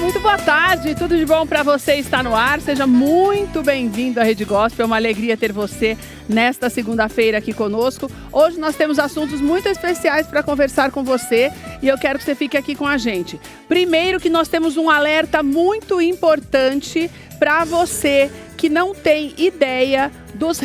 muito boa tarde, tudo de bom para você, está no ar, seja muito bem-vindo à Rede Gospel, é uma alegria ter você nesta segunda-feira aqui conosco. Hoje nós temos assuntos muito especiais para conversar com você e eu quero que você fique aqui com a gente. Primeiro que nós temos um alerta muito importante para você que não tem ideia dos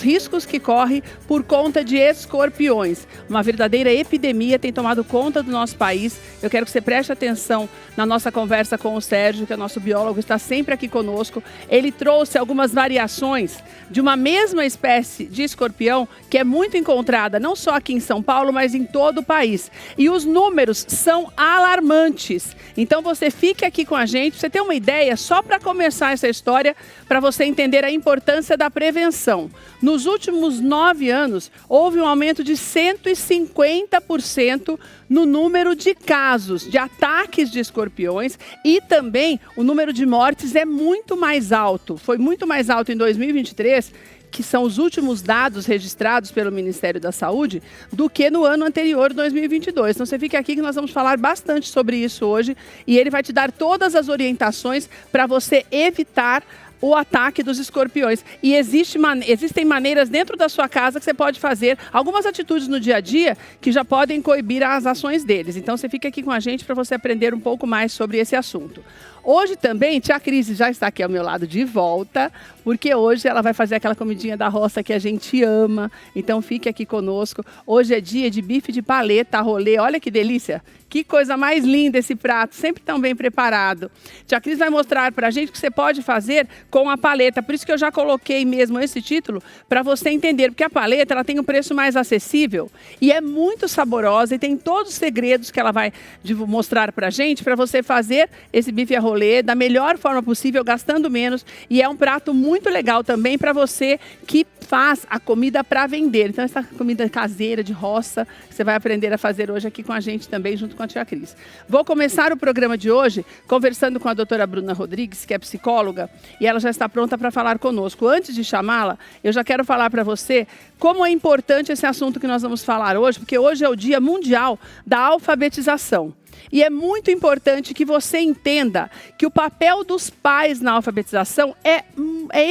riscos que corre por conta de escorpiões. Uma verdadeira epidemia tem tomado conta do nosso país. Eu quero que você preste atenção na nossa conversa com o Sérgio, que é nosso biólogo, está sempre aqui conosco. Ele trouxe algumas variações de uma mesma espécie de escorpião que é muito encontrada, não só aqui em São Paulo, mas em todo o país. E os números são alarmantes. Então você fique aqui com a gente, pra você ter uma ideia, só para começar essa história, para você entender a importância da prevenção. Nos últimos 9 anos, houve um aumento de 150% no número de casos de ataques de escorpiões e também o número de mortes é muito mais alto. Foi muito mais alto em 2023, que são os últimos dados registrados pelo Ministério da Saúde, do que no ano anterior, 2022. Então você fica aqui que nós vamos falar bastante sobre isso hoje e ele vai te dar todas as orientações para você evitar o ataque dos escorpiões. E existem maneiras dentro da sua casa que você pode fazer algumas atitudes no dia a dia que já podem coibir as ações deles. Então você fica aqui com a gente para você aprender um pouco mais sobre esse assunto. Hoje também, tia Cris já está aqui ao meu lado de volta, porque hoje ela vai fazer aquela comidinha da roça que a gente ama. Então fique aqui conosco. Hoje é dia de bife de paleta, rolê. Olha que delícia! Que coisa mais linda esse prato, sempre tão bem preparado. Tia Cris vai mostrar para a gente o que você pode fazer com a paleta. Por isso que eu já coloquei mesmo esse título, para você entender. Porque a paleta ela tem um preço mais acessível e é muito saborosa e tem todos os segredos que ela vai mostrar para a gente, para você fazer esse bife a rolê da melhor forma possível, gastando menos. E é um prato muito legal também para você que faz a comida para vender. Então essa comida caseira de roça, você vai aprender a fazer hoje aqui com a gente também, junto com a tia Cris. Vou começar o programa de hoje conversando com a doutora Bruna Rodrigues, que é psicóloga, e ela já está pronta para falar conosco. Antes de chamá-la, eu já quero falar para você como é importante esse assunto que nós vamos falar hoje, porque hoje é o Dia Mundial da Alfabetização. E é muito importante que você entenda que o papel dos pais na alfabetização é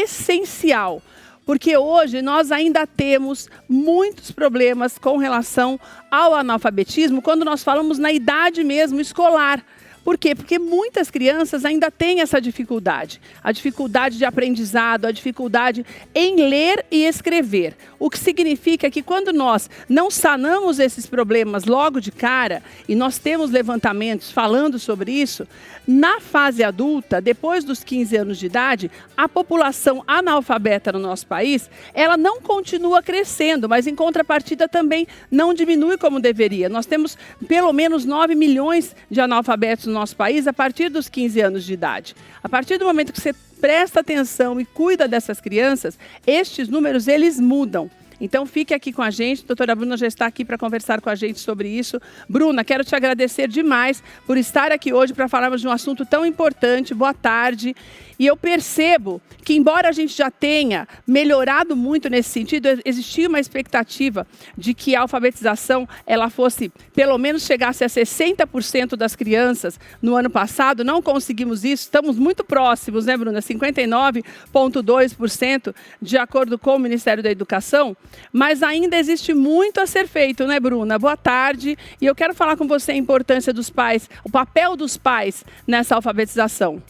essencial. Porque hoje nós ainda temos muitos problemas com relação ao analfabetismo quando nós falamos na idade mesmo escolar. Por quê? Porque muitas crianças ainda têm essa dificuldade. A dificuldade de aprendizado, a dificuldade em ler e escrever. O que significa que quando nós não sanamos esses problemas logo de cara, e nós temos levantamentos falando sobre isso, na fase adulta, depois dos 15 anos de idade, a população analfabeta no nosso país, ela não continua crescendo, mas em contrapartida também não diminui como deveria. Nós temos pelo menos 9 milhões de analfabetos no nosso país a partir dos 15 anos de idade. A partir do momento que você presta atenção e cuida dessas crianças, estes números eles mudam. Então fique aqui com a gente, a doutora Bruna já está aqui para conversar com a gente sobre isso. Bruna, quero te agradecer demais por estar aqui hoje para falarmos de um assunto tão importante. Boa tarde. E eu percebo que, embora a gente já tenha melhorado muito nesse sentido, existia uma expectativa de que a alfabetização ela fosse, pelo menos chegasse a 60% das crianças no ano passado. Não conseguimos isso, estamos muito próximos, né, Bruna? 59,2% de acordo com o Ministério da Educação. Mas ainda existe muito a ser feito, né, Bruna? Boa tarde. E eu quero falar com você a importância dos pais, o papel dos pais nessa alfabetização.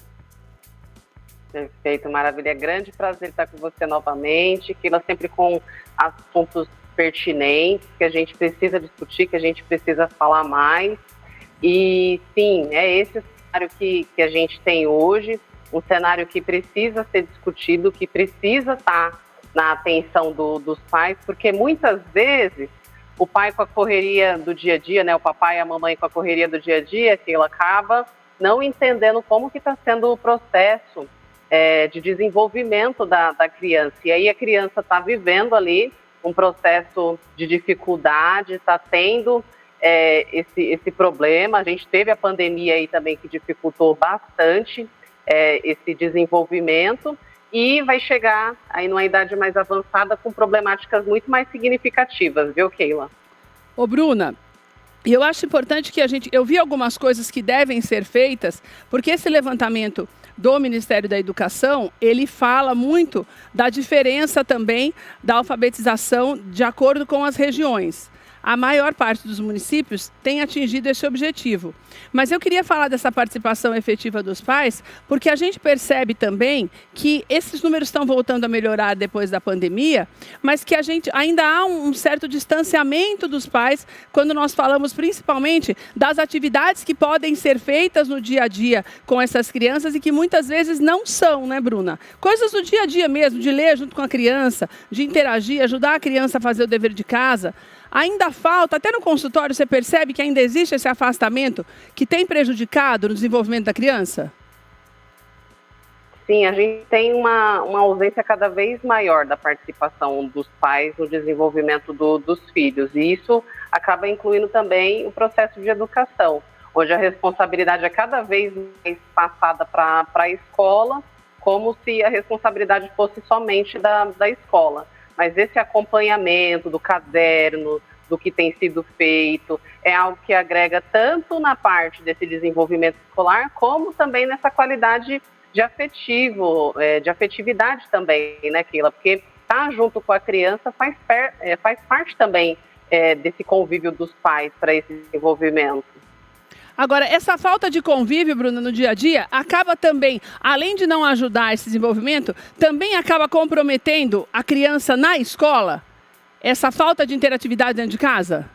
Perfeito, maravilha. É grande prazer estar com você novamente. Keila, sempre com assuntos pertinentes que a gente precisa discutir, que a gente precisa falar mais. E sim, é esse o cenário que a gente tem hoje, um cenário que precisa ser discutido, que precisa estar na atenção dos pais, porque muitas vezes o pai com a correria do dia a dia, né, o papai e a mamãe com a correria do dia a dia, que ela acaba não entendendo como que está sendo o processo de desenvolvimento da criança. E aí a criança está vivendo ali um processo de dificuldade, está tendo esse problema. A gente teve a pandemia aí também que dificultou bastante esse desenvolvimento. E vai chegar aí numa idade mais avançada com problemáticas muito mais significativas, viu, Keila? Ô, Bruna, E eu acho importante que eu vi algumas coisas que devem ser feitas, porque esse levantamento do Ministério da Educação, ele fala muito da diferença também da alfabetização de acordo com as regiões. A maior parte dos municípios tem atingido esse objetivo. Mas eu queria falar dessa participação efetiva dos pais, porque a gente percebe também que esses números estão voltando a melhorar depois da pandemia, mas que ainda há um certo distanciamento dos pais quando nós falamos principalmente das atividades que podem ser feitas no dia a dia com essas crianças e que muitas vezes não são, né, Bruna? Coisas do dia a dia mesmo, de ler junto com a criança, de interagir, ajudar a criança a fazer o dever de casa. Ainda falta, até no consultório você percebe que ainda existe esse afastamento que tem prejudicado no desenvolvimento da criança? Sim, a gente tem uma ausência cada vez maior da participação dos pais no desenvolvimento dos filhos. E isso acaba incluindo também o processo de educação, onde a responsabilidade é cada vez mais passada para a escola, como se a responsabilidade fosse somente da escola. Mas esse acompanhamento do caderno, do que tem sido feito, é algo que agrega tanto na parte desse desenvolvimento escolar, como também nessa qualidade de afetividade também, né, Keila? Porque estar junto com a criança faz parte também desse convívio dos pais para esse desenvolvimento. Agora, essa falta de convívio, Bruna, no dia a dia, acaba também, além de não ajudar esse desenvolvimento, também acaba comprometendo a criança na escola? Essa falta de interatividade dentro de casa?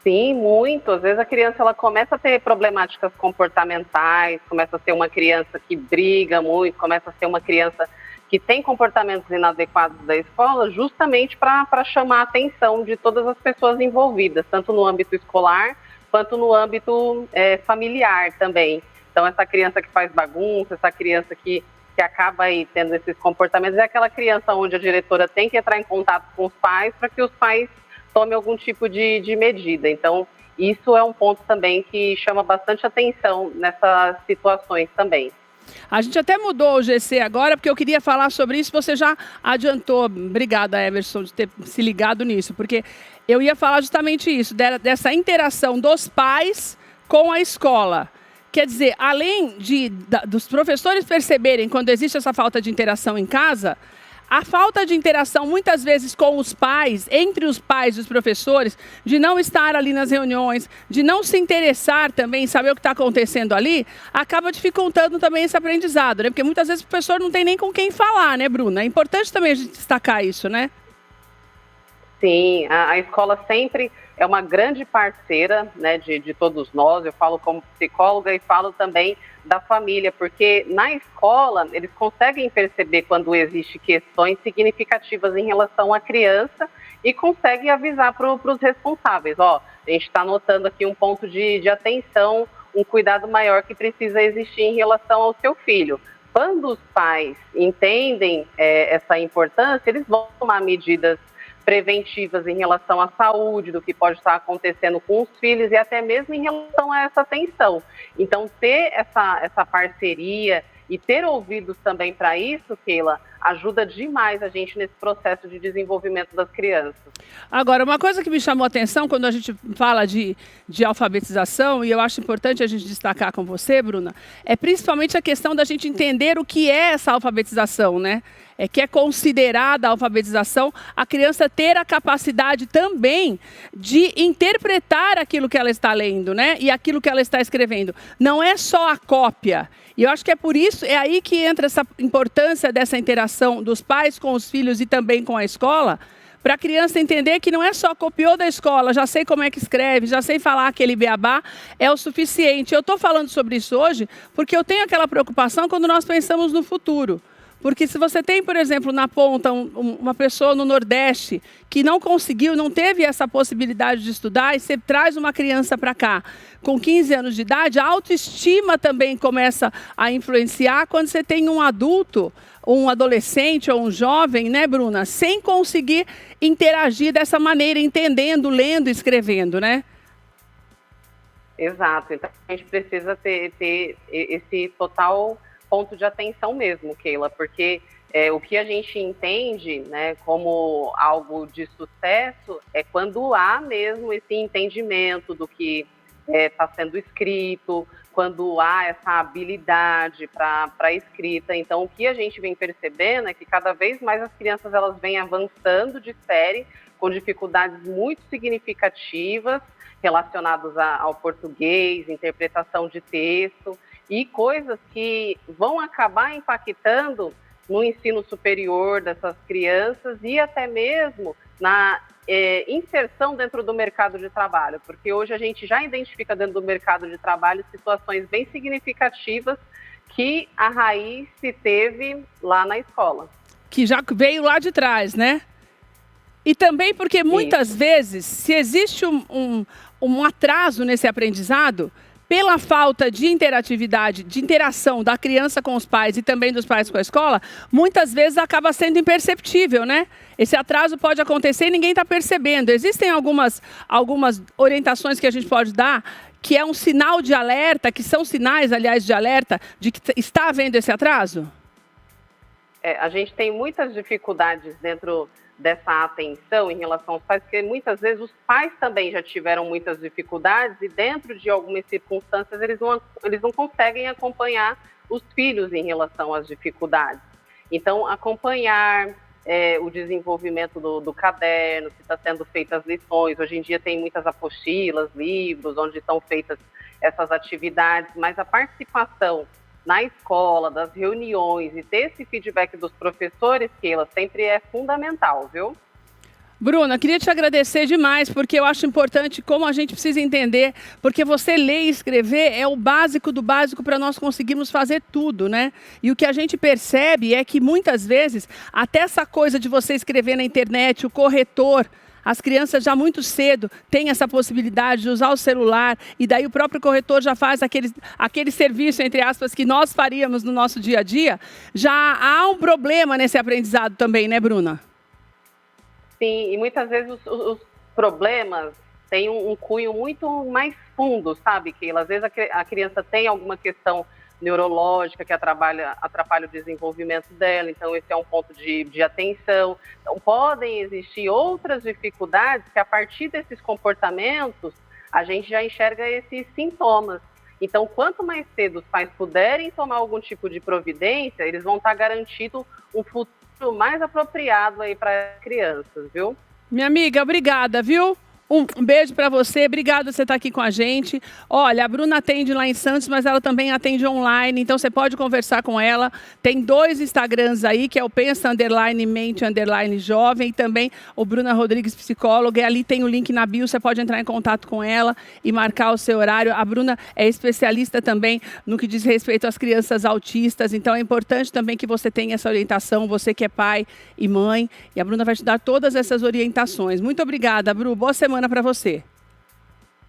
Sim, muito. Às vezes a criança ela começa a ter problemáticas comportamentais, começa a ser uma criança que briga muito, começa a ser uma criança que tem comportamentos inadequados da escola, justamente para chamar a atenção de todas as pessoas envolvidas, tanto no âmbito escolar, quanto no âmbito familiar também. Então, essa criança que faz bagunça, essa criança que acaba aí tendo esses comportamentos, é aquela criança onde a diretora tem que entrar em contato com os pais para que os pais tomem algum tipo de medida. Então, isso é um ponto também que chama bastante atenção nessas situações também. A gente até mudou o GC agora, porque eu queria falar sobre isso, você já adiantou. Obrigada, Everson, de ter se ligado nisso, porque eu ia falar justamente isso, dessa interação dos pais com a escola. Quer dizer, além dos professores perceberem quando existe essa falta de interação em casa, a falta de interação, muitas vezes, com os pais, entre os pais e os professores, de não estar ali nas reuniões, de não se interessar também em saber o que está acontecendo ali, acaba dificultando também esse aprendizado, né? Porque muitas vezes o professor não tem nem com quem falar, né, Bruna? É importante também a gente destacar isso, né? Sim, a escola sempre é uma grande parceira, né, de todos nós. Eu falo como psicóloga e falo também da família, porque na escola eles conseguem perceber quando existem questões significativas em relação à criança e conseguem avisar para os responsáveis. Ó, a gente está notando aqui um ponto de atenção, um cuidado maior que precisa existir em relação ao seu filho. Quando os pais entendem essa importância, eles vão tomar medidas preventivas em relação à saúde, do que pode estar acontecendo com os filhos e até mesmo em relação a essa atenção. Então, ter essa parceria e ter ouvidos também para isso, Keila, ajuda demais a gente nesse processo de desenvolvimento das crianças. Agora, uma coisa que me chamou a atenção quando a gente fala de alfabetização, e eu acho importante a gente destacar com você, Bruna, é principalmente a questão da gente entender o que é essa alfabetização, né? Que é considerada a alfabetização a criança ter a capacidade também de interpretar aquilo que ela está lendo, né? E aquilo que ela está escrevendo. Não é só a cópia. E eu acho que é por isso, é aí que entra essa importância dessa interação dos pais com os filhos e também com a escola, para a criança entender que não é só copiou da escola, já sei como é que escreve, já sei falar aquele beabá, é o suficiente. Eu estou falando sobre isso hoje porque eu tenho aquela preocupação quando nós pensamos no futuro. Porque se você tem, por exemplo, na ponta uma pessoa no Nordeste que não conseguiu, não teve essa possibilidade de estudar, e você traz uma criança para cá com 15 anos de idade, a autoestima também começa a influenciar quando você tem um adulto, um adolescente ou um jovem, né, Bruna, sem conseguir interagir dessa maneira, entendendo, lendo e escrevendo, né? Exato. Então, a gente precisa ter esse total ponto de atenção mesmo, Keila, porque O que a gente entende, né, como algo de sucesso é quando há mesmo esse entendimento do que está sendo escrito, quando há essa habilidade para a escrita. Então, o que a gente vem percebendo é que cada vez mais as crianças elas vêm avançando de série com dificuldades muito significativas relacionadas ao português, interpretação de texto e coisas que vão acabar impactando no ensino superior dessas crianças e até mesmo na inserção dentro do mercado de trabalho, porque hoje a gente já identifica dentro do mercado de trabalho situações bem significativas que a raiz se teve lá na escola. Que já veio lá de trás, né? E também porque muitas vezes, se existe um atraso nesse aprendizado, pela falta de interatividade, de interação da criança com os pais e também dos pais com a escola, muitas vezes acaba sendo imperceptível, né? Esse atraso pode acontecer e ninguém está percebendo. Existem algumas orientações que a gente pode dar, que é um sinal de alerta, que são sinais, aliás, de alerta, de que está havendo esse atraso? A gente tem muitas dificuldades dentro dessa atenção em relação aos pais, porque muitas vezes os pais também já tiveram muitas dificuldades e dentro de algumas circunstâncias eles não conseguem acompanhar os filhos em relação às dificuldades. Então, acompanhar o desenvolvimento do caderno, se está sendo feitas lições. Hoje em dia tem muitas apostilas, livros, onde estão feitas essas atividades, mas a participação na escola, das reuniões e ter esse feedback dos professores, Keila, sempre é fundamental, viu? Bruna, queria te agradecer demais, porque eu acho importante como a gente precisa entender, porque você ler e escrever é o básico do básico para nós conseguirmos fazer tudo, né? E o que a gente percebe é que muitas vezes, até essa coisa de você escrever na internet, o corretor, as crianças já muito cedo têm essa possibilidade de usar o celular e daí o próprio corretor já faz aquele serviço, entre aspas, que nós faríamos no nosso dia a dia. Já há um problema nesse aprendizado também, né, Bruna? Sim, e muitas vezes os problemas têm um cunho muito mais fundo, sabe, Keila? Às vezes a criança tem alguma questão neurológica que atrapalha o desenvolvimento dela, então esse é um ponto de atenção. Então, podem existir outras dificuldades que a partir desses comportamentos a gente já enxerga esses sintomas. Então, quanto mais cedo os pais puderem tomar algum tipo de providência, eles vão estar garantindo um futuro mais apropriado aí para as crianças, viu? Minha amiga, obrigada, viu? Um beijo para você, obrigada por você estar aqui com a gente. Olha, a Bruna atende lá em Santos, mas ela também atende online, então você pode conversar com ela. Tem 2 Instagrams aí, que é o pensa_mente_jovem e também o Bruna Rodrigues Psicóloga. E ali tem o link na bio, você pode entrar em contato com ela e marcar o seu horário. A Bruna é especialista também no que diz respeito às crianças autistas, então é importante também que você tenha essa orientação, você que é pai e mãe. E a Bruna vai te dar todas essas orientações. Muito obrigada, Bru. Boa semana para você.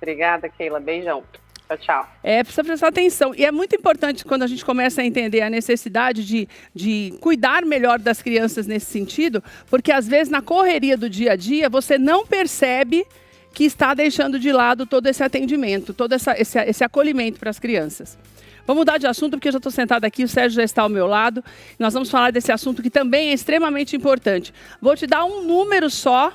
Obrigada, Keila. Beijão. Tchau, tchau. Precisa prestar atenção. E é muito importante quando a gente começa a entender a necessidade de cuidar melhor das crianças nesse sentido, porque às vezes na correria do dia a dia você não percebe que está deixando de lado todo esse atendimento, todo esse acolhimento para as crianças. Vamos mudar de assunto, porque eu já estou sentada aqui, o Sérgio já está ao meu lado. Nós vamos falar desse assunto que também é extremamente importante. Vou te dar um número só,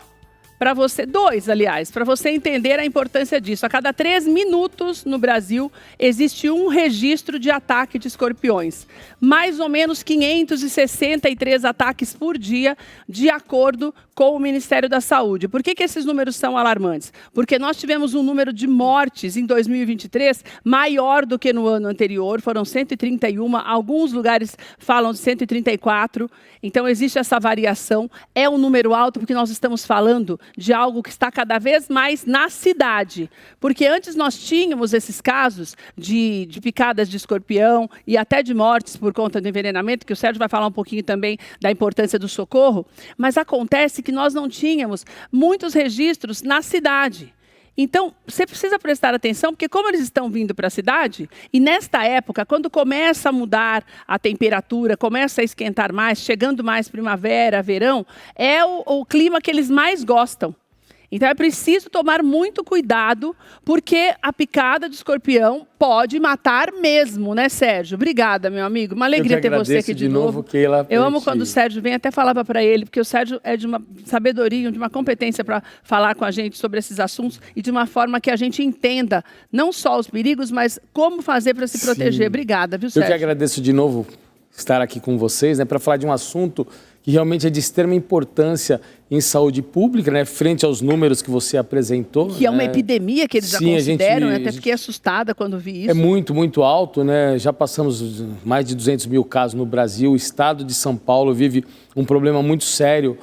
para você, 2, aliás, para você entender a importância disso. A cada 3 minutos no Brasil existe um registro de ataque de escorpiões. Mais ou menos 563 ataques por dia, de acordo com o Ministério da Saúde. Por que esses números são alarmantes? Porque nós tivemos um número de mortes em 2023 maior do que no ano anterior, foram 131, alguns lugares falam de 134, então existe essa variação. É um número alto porque nós estamos falando de algo que está cada vez mais na cidade. Porque antes nós tínhamos esses casos de picadas de escorpião e até de mortes por conta do envenenamento, que o Sérgio vai falar um pouquinho também da importância do socorro, mas acontece que nós não tínhamos muitos registros na cidade. Então, você precisa prestar atenção, porque como eles estão vindo para a cidade, e nesta época, quando começa a mudar a temperatura, começa a esquentar mais, chegando mais primavera, verão, é o clima que eles mais gostam. Então é preciso tomar muito cuidado, porque a picada de escorpião pode matar mesmo, né, Sérgio? Obrigada, meu amigo. Uma alegria ter você aqui de novo. Keila, eu amo quando o Sérgio vem, até falava para ele, porque o Sérgio é de uma sabedoria, de uma competência para falar com a gente sobre esses assuntos e de uma forma que a gente entenda não só os perigos, mas como fazer para se proteger. Obrigada, viu, Sérgio? Eu que agradeço de novo estar aqui com vocês, né, para falar de um assunto que realmente é de extrema importância em saúde pública, né, frente aos números que você apresentou. Que é uma epidemia que eles já consideram, até fiquei assustada quando vi isso. É muito, muito alto, né? Já passamos mais de 200 mil casos no Brasil. O estado de São Paulo vive um problema muito sério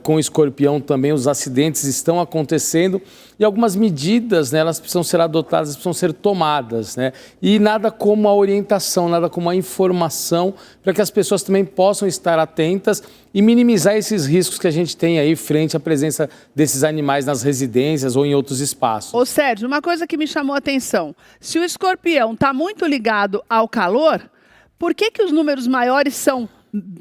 com o escorpião também. Os acidentes estão acontecendo e algumas medidas, né, elas precisam ser adotadas, precisam ser tomadas, né? E nada como a orientação, nada como a informação para que as pessoas também possam estar atentas e minimizar esses riscos que a gente tem aí frente à presença desses animais nas residências ou em outros espaços. Ô Sérgio, uma coisa que me chamou a atenção, se o escorpião está muito ligado ao calor, por que os números maiores são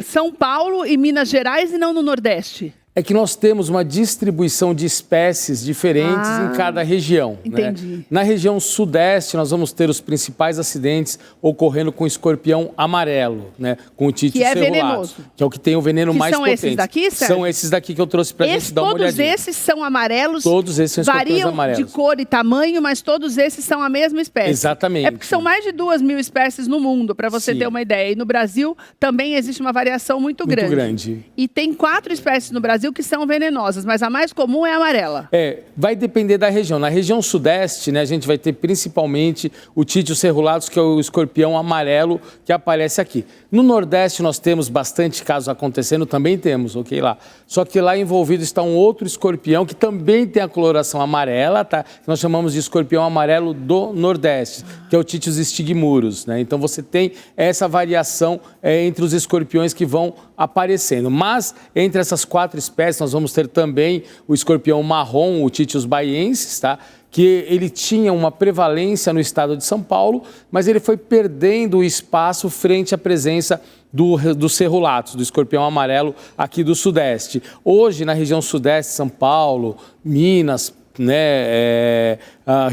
São Paulo e Minas Gerais e não no Nordeste? É que nós temos uma distribuição de espécies diferentes em cada região. Entendi. Né? Na região sudeste, nós vamos ter os principais acidentes ocorrendo com o escorpião amarelo, né? Com o Títio cerulatus, venenoso. Que é o que tem o veneno mais potente. São esses daqui, Sérgio? São esses daqui que eu trouxe para a gente dar uma olhadinha. Todos esses são amarelos? Todos esses são escorpiões amarelos. Variam de cor e tamanho, mas todos esses são a mesma espécie. Exatamente. É porque são mais de 2.000 espécies no mundo, para você ter uma ideia. E no Brasil também existe uma variação muito grande. E tem 4 espécies no Brasil que são venenosas, mas a mais comum é a amarela. Vai depender da região. Na região sudeste, né, a gente vai ter principalmente o Títio cerulatus, que é o escorpião amarelo que aparece aqui. No Nordeste nós temos bastante casos acontecendo, também temos, ok, lá. Só que lá envolvido está um outro escorpião que também tem a coloração amarela, tá? Que nós chamamos de escorpião amarelo do Nordeste, que é o Títios stigmurus, né? Então você tem essa variação entre os escorpiões que vão aparecendo. Mas entre essas 4 espécies nós vamos ter também o escorpião marrom, o Títios baiensis, tá? Que ele tinha uma prevalência no estado de São Paulo, mas ele foi perdendo o espaço frente à presença do cerulatus, do escorpião amarelo aqui do Sudeste. Hoje, na região Sudeste, São Paulo, Minas, né,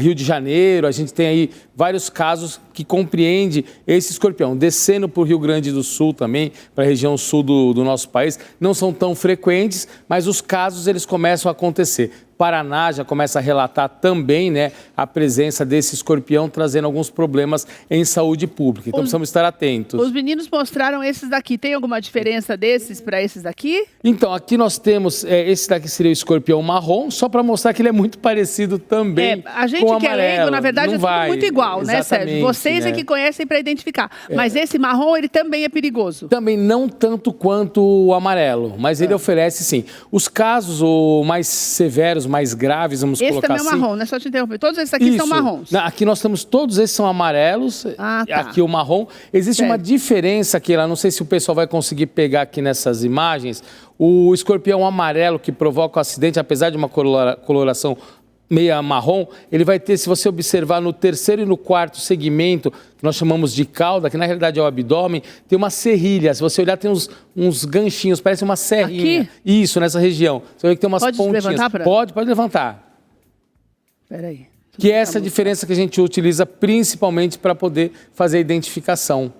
Rio de Janeiro, a gente tem aí vários casos que compreende esse escorpião. Descendo para o Rio Grande do Sul também, para a região sul do nosso país, não são tão frequentes, mas os casos eles começam a acontecer. Paraná já começa a relatar também, né, a presença desse escorpião, trazendo alguns problemas em saúde pública. Então precisamos estar atentos. Os meninos mostraram esses daqui. Tem alguma diferença desses para esses daqui? Então, aqui nós temos, esse daqui seria o escorpião marrom, só para mostrar que ele é muito parecido também a gente com o que é leigo, na verdade, tudo muito igual, né, Sérgio? Vocês é que conhecem para identificar. Mas esse marrom, ele também é perigoso? Também não tanto quanto o amarelo, mas ele oferece sim. Os casos mais severos, mais graves, vamos colocar assim. Esse também é marrom, né? Só te interromper. Todos esses aqui são marrons. Aqui nós temos, todos esses são amarelos, aqui o marrom. Existe uma diferença aqui, lá, não sei se o pessoal vai conseguir pegar aqui nessas imagens. O escorpião amarelo que provoca o acidente, apesar de uma coloração meia marrom, ele vai ter, se você observar no 3º e no 4º segmento, que nós chamamos de cauda, que na realidade é o abdômen, tem uma serrilha. Se você olhar, tem uns ganchinhos, parece uma serrinha. Aqui? Isso, nessa região. Você vê que tem umas pontinhas. Levantar Pode levantar. Espera aí. Que é essa diferença que a gente utiliza principalmente para poder fazer a identificação.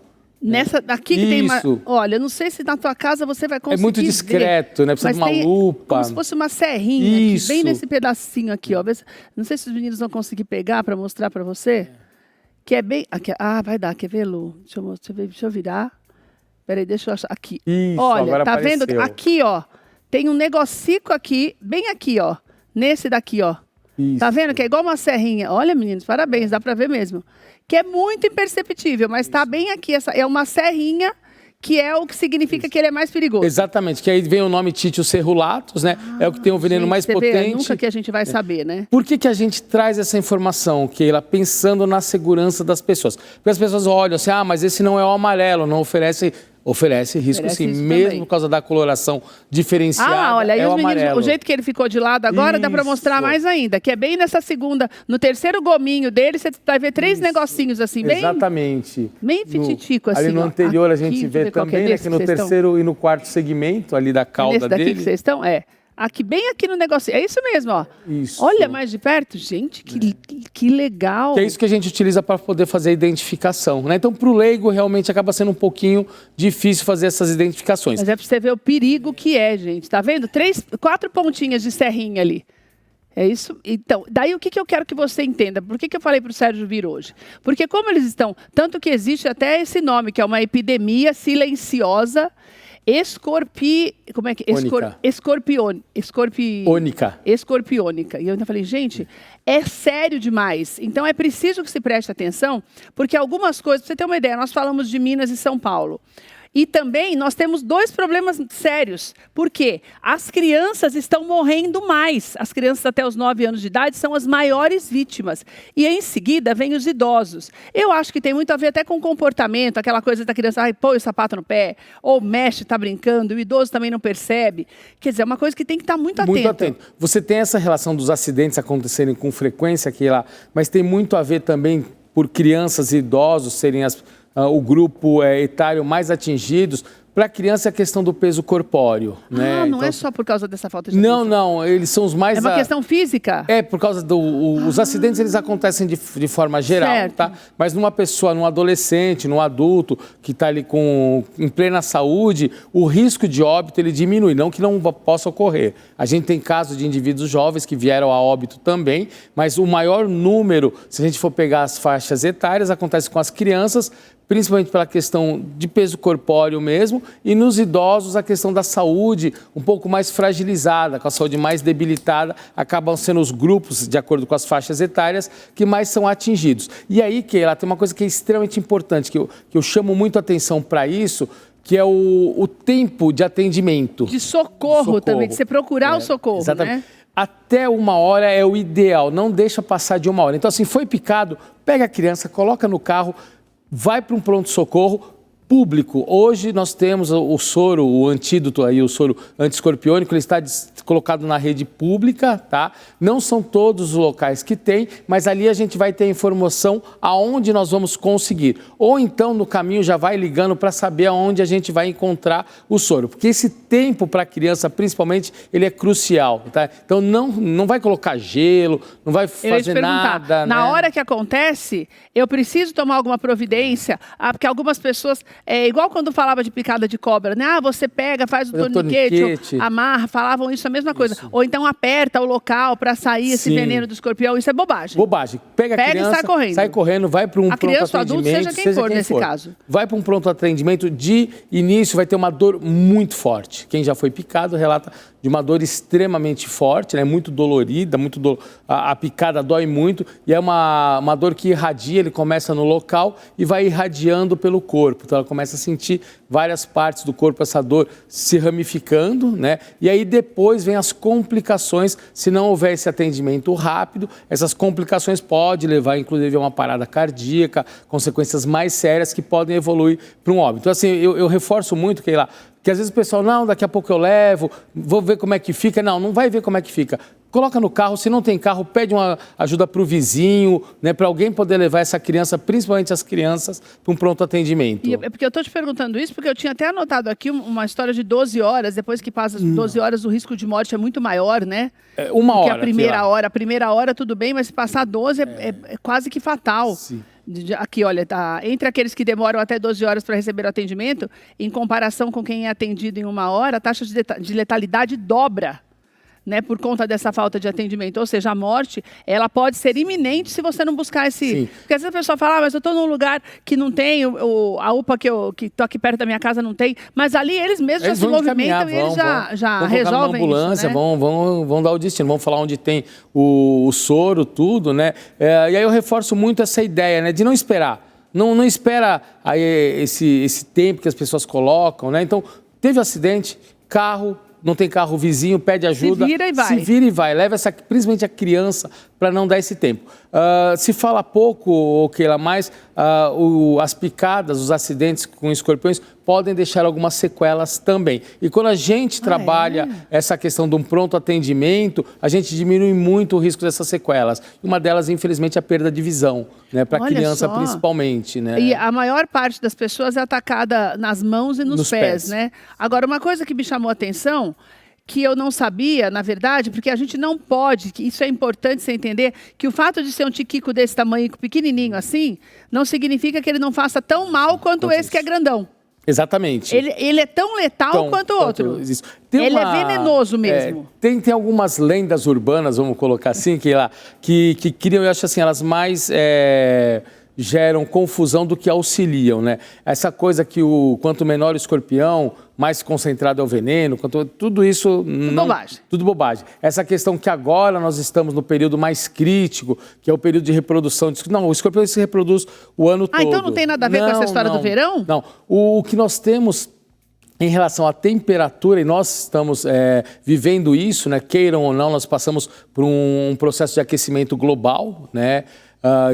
Nessa aqui que tem uma... Olha, não sei se na tua casa você vai conseguir. É muito discreto, né? Precisa de uma lupa. Como se fosse uma serrinha aqui, bem nesse pedacinho aqui, ó. Não sei se os meninos vão conseguir pegar para mostrar para você. Que é bem... Aqui, vai dar, quer ver, Lu? Deixa eu virar. Peraí, deixa eu achar. Aqui. Isso, olha, tá vendo? Aqui, ó. Tem um negocico aqui, bem aqui, ó. Nesse daqui, ó. Isso. Tá vendo? Que é igual uma serrinha. Olha, meninos, parabéns, dá para ver mesmo. Que é muito imperceptível, mas está bem aqui. É uma serrinha, que é o que significa que ele é mais perigoso. Exatamente, que aí vem o nome Títio cerulatus, né? É o que tem o veneno mais potente. Nunca que a gente vai saber, né? Por que a gente traz essa informação, Keila? Pensando na segurança das pessoas. Porque as pessoas olham assim, mas esse não é o amarelo, não oferece... Oferece risco, sim, mesmo também. Por causa da coloração diferenciada. Olha, aí os meninos, o jeito que ele ficou de lado agora, dá para mostrar mais ainda, que é bem nessa segunda, no 3º gominho dele, você vai ver 3 negocinhos assim, bem... Exatamente. Bem pititico assim. Ali no anterior a gente vê também, né, que no 3º e no 4º segmento ali da cauda dele. Nesse daqui que vocês estão? Aqui, bem aqui no negocinho. É isso mesmo, ó. Isso. Olha mais de perto. Gente, que legal. Que é isso que a gente utiliza para poder fazer a identificação, né? Então, para o leigo, realmente acaba sendo um pouquinho difícil fazer essas identificações. Mas é para você ver o perigo que é, gente. Tá vendo? 4 pontinhas de serrinha ali. É isso? Então, daí o que eu quero que você entenda? Por que eu falei para o Sérgio vir hoje? Porque como eles estão... Tanto que existe até esse nome, que é uma epidemia silenciosa escorpiônica. E eu ainda falei, gente, é sério demais. Então é preciso que se preste atenção, porque algumas coisas, para você ter uma ideia, nós falamos de Minas e São Paulo. E também nós temos 2 problemas sérios. Por quê? As crianças estão morrendo mais. As crianças até os 9 anos de idade são as maiores vítimas. E em seguida vem os idosos. Eu acho que tem muito a ver até com o comportamento, aquela coisa da criança, põe o sapato no pé, ou mexe, está brincando, o idoso também não percebe. Quer dizer, é uma coisa que tem que estar muito atento. Muito atento. Você tem essa relação dos acidentes acontecerem com frequência aqui lá, mas tem muito a ver também por crianças e idosos serem o grupo etário mais atingidos. Para a criança, é a questão do peso corpóreo. Né? Não então, é só por causa dessa falta de atenção. Não, eles são os mais... É uma questão física? É, por causa os acidentes, eles acontecem de forma geral, certo. Tá? Mas numa pessoa, num adolescente, num adulto que está ali em plena saúde, o risco de óbito, ele diminui, não que não possa ocorrer. A gente tem casos de indivíduos jovens que vieram a óbito também, mas o maior número, se a gente for pegar as faixas etárias, acontece com as crianças, principalmente pela questão de peso corpóreo mesmo, e nos idosos a questão da saúde um pouco mais fragilizada, com a saúde mais debilitada, acabam sendo os grupos, de acordo com as faixas etárias, que mais são atingidos. E aí, Keila, tem uma coisa que é extremamente importante, que eu chamo muito atenção para isso, que é o tempo de atendimento. De socorro também, de você procurar o socorro, exatamente. Né? Até 1 hora é o ideal, não deixa passar de 1 hora. Então, assim, foi picado, pega a criança, coloca no carro, vai para um pronto-socorro público. Hoje nós temos o soro, o antídoto aí, o soro antiescorpiônico, ele está colocado na rede pública, tá? Não são todos os locais que tem, mas ali a gente vai ter informação aonde nós vamos conseguir. Ou então no caminho já vai ligando para saber aonde a gente vai encontrar o soro, porque esse tempo para a criança, principalmente, ele é crucial, tá? Então não vai colocar gelo, não vai fazer nada. Na hora que acontece, eu preciso tomar alguma providência, porque algumas pessoas igual quando falava de picada de cobra, né? Você pega, faz o torniquete, amarra, falavam isso a mesma coisa. Isso. Ou então aperta o local para sair esse veneno do escorpião. Isso é bobagem. Bobagem. Pega a criança, e sai correndo, vai para um pronto atendimento. Adulto, seja quem for nesse caso. Vai para um pronto atendimento, de início vai ter uma dor muito forte. Quem já foi picado relata de uma dor extremamente forte, né? Muito dolorida, a picada dói muito e é uma dor que irradia, ele começa no local e vai irradiando pelo corpo. Então ela começa a sentir várias partes do corpo, essa dor se ramificando, né? E aí depois vem as complicações, se não houver esse atendimento rápido, essas complicações podem levar, inclusive, a uma parada cardíaca, consequências mais sérias que podem evoluir para um óbito. Então, assim, eu reforço muito, Keila, que às vezes o pessoal, não, daqui a pouco eu levo, vou ver como é que fica. Não vai ver como é que fica. Coloca no carro, se não tem carro, pede uma ajuda para o vizinho, né, para alguém poder levar essa criança, principalmente as crianças, para um pronto atendimento. E é porque eu estou te perguntando isso, porque eu tinha até anotado aqui uma história de 12 horas, depois que passa as 12 horas o risco de morte é muito maior, né? Uma hora. Porque a primeira hora tudo bem, mas se passar 12 é quase que fatal. Sim. Aqui, olha, tá entre aqueles que demoram até 12 horas para receber o atendimento, em comparação com quem é atendido em 1 hora, a taxa de letalidade dobra, né, por conta dessa falta de atendimento. Ou seja, a morte, ela pode ser iminente se você não buscar esse... Sim. Porque às vezes a pessoa fala, mas eu estou num lugar que não tem, a UPA que estou aqui perto da minha casa não tem, mas ali eles mesmos já se movimentam e eles já resolvem ambulância, isso, né? vão dar o destino, vão falar onde tem o soro, tudo, né? E aí eu reforço muito essa ideia, né, de não esperar. Não espera aí esse tempo que as pessoas colocam, né? Então, teve acidente, carro... Não tem carro vizinho, pede ajuda. Se vira e vai. Leva principalmente a criança para não dar esse tempo. Se fala pouco, Keila, mais as picadas, os acidentes com escorpiões podem deixar algumas sequelas também. E quando a gente trabalha essa questão de um pronto atendimento, a gente diminui muito o risco dessas sequelas. Uma delas, infelizmente, é a perda de visão, né, para a criança principalmente. Né? E a maior parte das pessoas é atacada nas mãos e nos pés, né? Agora, uma coisa que me chamou a atenção, que eu não sabia, na verdade, porque a gente não pode, que isso é importante você entender, que o fato de ser um tiquico desse tamanho, pequenininho assim, não significa que ele não faça tão mal quanto esse que é grandão. Exatamente. Ele é tão letal quanto o outro. Isso. Ele é venenoso mesmo. Tem algumas lendas urbanas, vamos colocar assim, que criam, eu acho assim, elas mais geram confusão do que auxiliam, né? Essa coisa que quanto menor o escorpião, mais concentrado é o veneno, tudo isso... Bobagem. Tudo bobagem. Essa questão que agora nós estamos no período mais crítico, que é o período de reprodução. Não, o escorpião se reproduz o ano todo. Então não tem nada a ver com essa história do verão? Não. O que nós temos em relação à temperatura, e nós estamos vivendo isso, né? Queiram ou não, nós passamos por um processo de aquecimento global, né?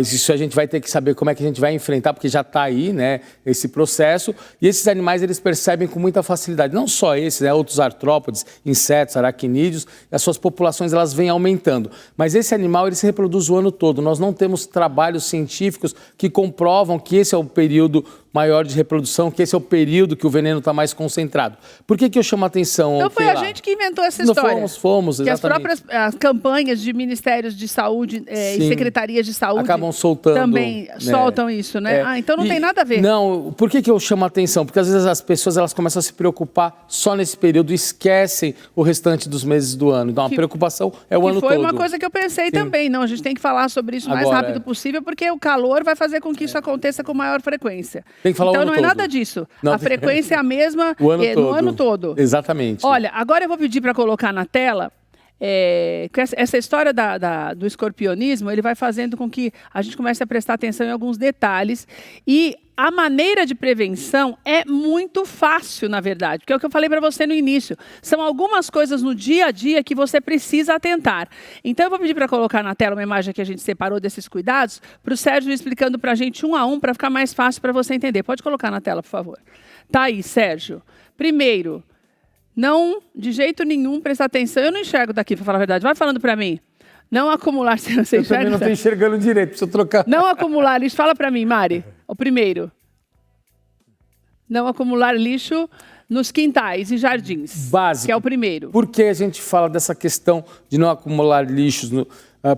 Isso a gente vai ter que saber como é que a gente vai enfrentar, porque já está aí, né, esse processo. E esses animais, eles percebem com muita facilidade. Não só esses, né, outros artrópodes, insetos, aracnídeos, as suas populações elas vêm aumentando. Mas esse animal, ele se reproduz o ano todo. Nós não temos trabalhos científicos que comprovam que esse é o período maior de reprodução, que esse é o período que o veneno está mais concentrado. Por que eu chamo a atenção? Então foi a gente que inventou essa história. Fomos, exatamente. Que as próprias campanhas de ministérios de saúde e secretarias de saúde acabam soltando. Também soltam isso, né? Então não tem nada a ver. Não, por que eu chamo a atenção? Porque às vezes as pessoas elas começam a se preocupar só nesse período e esquecem o restante dos meses do ano. Então a preocupação é o ano todo. Foi uma coisa que eu pensei também. Não, a gente tem que falar sobre isso o mais rápido possível, porque o calor vai fazer com que isso aconteça com maior frequência. Tem que falar então o ano não é todo. nada disso. A frequência é a mesma no ano todo. Exatamente. Olha, agora eu vou pedir para colocar na tela essa história do escorpionismo, ele vai fazendo com que a gente comece a prestar atenção em alguns detalhes. E a maneira de prevenção é muito fácil, na verdade, porque é o que eu falei para você no início. São algumas coisas no dia a dia que você precisa atentar. Então eu vou pedir para colocar na tela uma imagem que a gente separou desses cuidados, para o Sérgio explicando para a gente um a um, para ficar mais fácil para você entender. Pode colocar na tela, por favor. Tá aí, Sérgio. Primeiro, não, de jeito nenhum, prestar atenção. Eu não enxergo daqui, para falar a verdade. Vai falando para mim. Não acumular... Você eu também não estou enxergando direito, preciso trocar. Não acumular lixo. Fala para mim, Mari. O primeiro. Não acumular lixo nos quintais e jardins. Básico. Que é o primeiro. Por que a gente fala dessa questão de não acumular lixos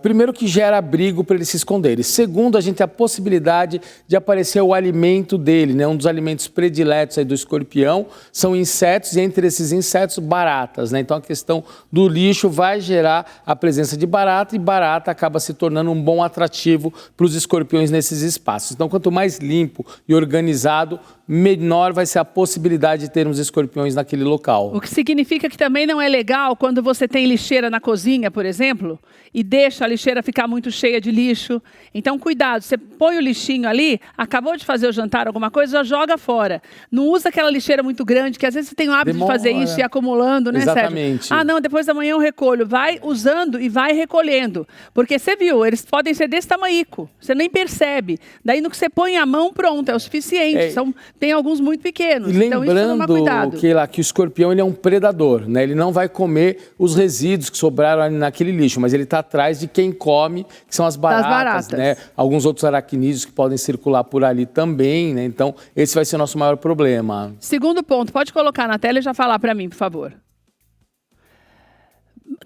primeiro que gera abrigo para eles se esconderem. Segundo, a gente tem a possibilidade de aparecer o alimento dele, né? Um dos alimentos prediletos aí do escorpião são insetos e entre esses insetos, baratas, né? Então a questão do lixo vai gerar a presença de barata e barata acaba se tornando um bom atrativo para os escorpiões nesses espaços. Então quanto mais limpo e organizado, menor vai ser a possibilidade de termos escorpiões naquele local. O que significa que também não é legal quando você tem lixeira na cozinha, por exemplo, e deixa a lixeira ficar muito cheia de lixo. Então, cuidado, você põe o lixinho ali, acabou de fazer o jantar, alguma coisa, já joga fora. Não usa aquela lixeira muito grande, que às vezes você tem o hábito de fazer isso e ir acumulando, né, exatamente. Sérgio? Ah, não, depois da manhã eu recolho. Vai usando e vai recolhendo. Porque você viu, eles podem ser desse tamaico, você nem percebe. Daí, no que você põe a mão, pronto, é o suficiente. Tem alguns muito pequenos. E lembrando então, isso toma cuidado. que o escorpião ele é um predador, né? Ele não vai comer os resíduos que sobraram ali naquele lixo, mas ele está atrás de quem come, que são as baratas, né? Alguns outros aracnídeos que podem circular por ali também, né? Então, esse vai ser o nosso maior problema. Segundo ponto, pode colocar na tela e já falar para mim, por favor.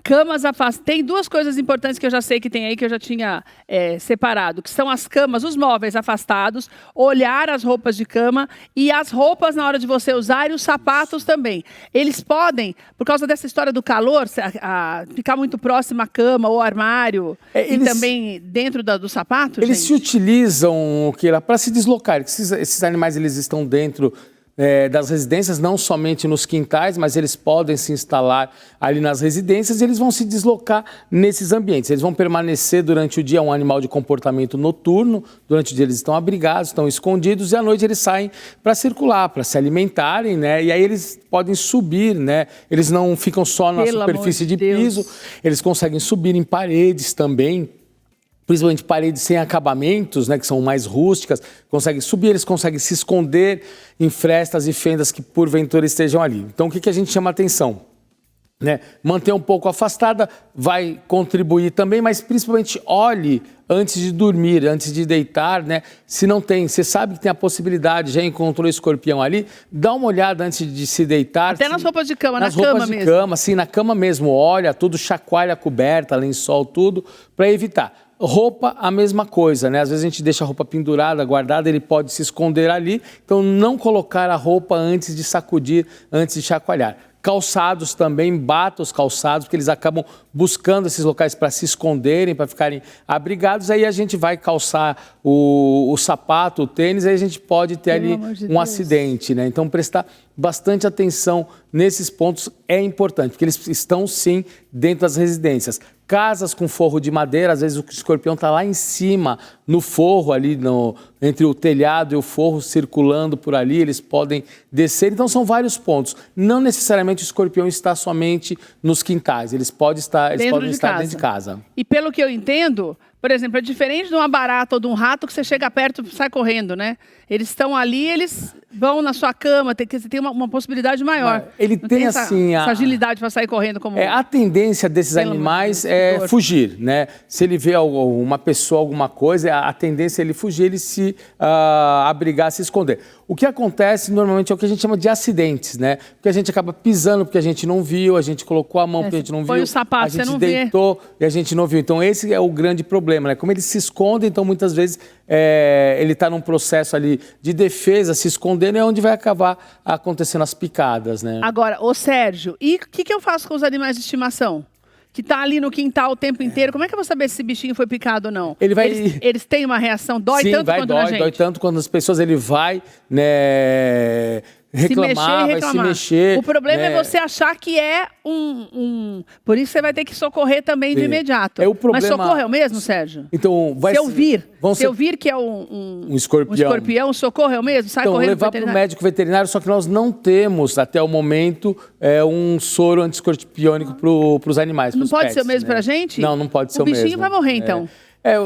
Camas afastadas. Tem duas coisas importantes que eu já sei que tem aí, que eu já tinha separado, que são as camas, os móveis afastados, olhar as roupas de cama e as roupas na hora de você usar e os sapatos também. Eles podem, por causa dessa história do calor, ficar muito próximo à cama ou armário e também dentro do sapato, eles se utilizam para se deslocar. Esses animais eles estão dentro das residências, não somente nos quintais, mas eles podem se instalar ali nas residências e eles vão se deslocar nesses ambientes. Eles vão permanecer durante o dia, um animal de comportamento noturno, durante o dia eles estão abrigados, estão escondidos e à noite eles saem para circular, para se alimentarem, né? E aí eles podem subir, né? Eles não ficam só na superfície de piso, eles conseguem subir em paredes também, principalmente paredes sem acabamentos, né, que são mais rústicas, conseguem subir, eles conseguem se esconder em frestas e fendas que porventura estejam ali. Então, o que a gente chama a atenção? né, manter um pouco afastada, vai contribuir também, mas principalmente olhe antes de dormir, antes de deitar, né? Se não tem, você sabe que tem a possibilidade, já encontrou escorpião ali, dá uma olhada antes de se deitar. Até nas roupas de cama, nas na cama roupas de mesmo. cama, sim, na cama mesmo, olha tudo, chacoalha a coberta, lençol, tudo, para evitar. Roupa, a mesma coisa, né? Às vezes a gente deixa a roupa pendurada, guardada, ele pode se esconder ali, então não colocar a roupa antes de sacudir, antes de chacoalhar. Calçados também, bata os calçados, porque eles acabam buscando esses locais para se esconderem, para ficarem abrigados. Aí a gente vai calçar o sapato, o tênis, aí a gente pode ter ali um acidente, né? Então prestar bastante atenção nesses pontos é importante, porque eles estão sim dentro das residências. Casas com forro de madeira, às vezes o escorpião está lá em cima, no forro ali, entre o telhado e o forro, circulando por ali, eles podem descer. Então são vários pontos. Não necessariamente o escorpião está somente nos quintais, eles podem estar dentro de casa. E pelo que eu entendo, por exemplo, é diferente de uma barata ou de um rato que você chega perto e sai correndo, né? Eles estão ali, eles vão na sua cama, você tem uma possibilidade maior. Ele tem assim essa agilidade para sair correndo como... A tendência desses animais é fugir, né? Se ele vê uma pessoa, alguma coisa, a tendência é ele fugir, ele se abrigar, se esconder. O que acontece normalmente é o que a gente chama de acidentes, né? Porque a gente acaba pisando porque a gente não viu, a gente colocou a mão porque a gente não viu, põe o sapato, a gente você não deitou e a gente não viu. Então esse é o grande problema, né? Como ele se esconde, então muitas vezes ele está num processo ali de defesa, se escondendo, é onde vai acabar acontecendo as picadas, né? Agora, ô Sérgio, e o que eu faço com os animais de estimação? Que tá ali no quintal o tempo inteiro. Como é que eu vou saber se esse bichinho foi picado ou não? Eles têm uma reação, dói tanto quanto na gente? Dói tanto quando as pessoas, ele vai, né, reclamar, vai se mexer. O problema né? é você achar que é Por isso você vai ter que socorrer também de imediato. Mas socorreu mesmo, Sérgio? Então, se eu vir que é um escorpião, socorreu mesmo? Sai correndo levar para o médico veterinário, só que nós não temos, até o momento, um soro antiescorpiônico para os animais. Não pode ser o mesmo para a gente? Não pode ser o mesmo. O bichinho vai morrer, então.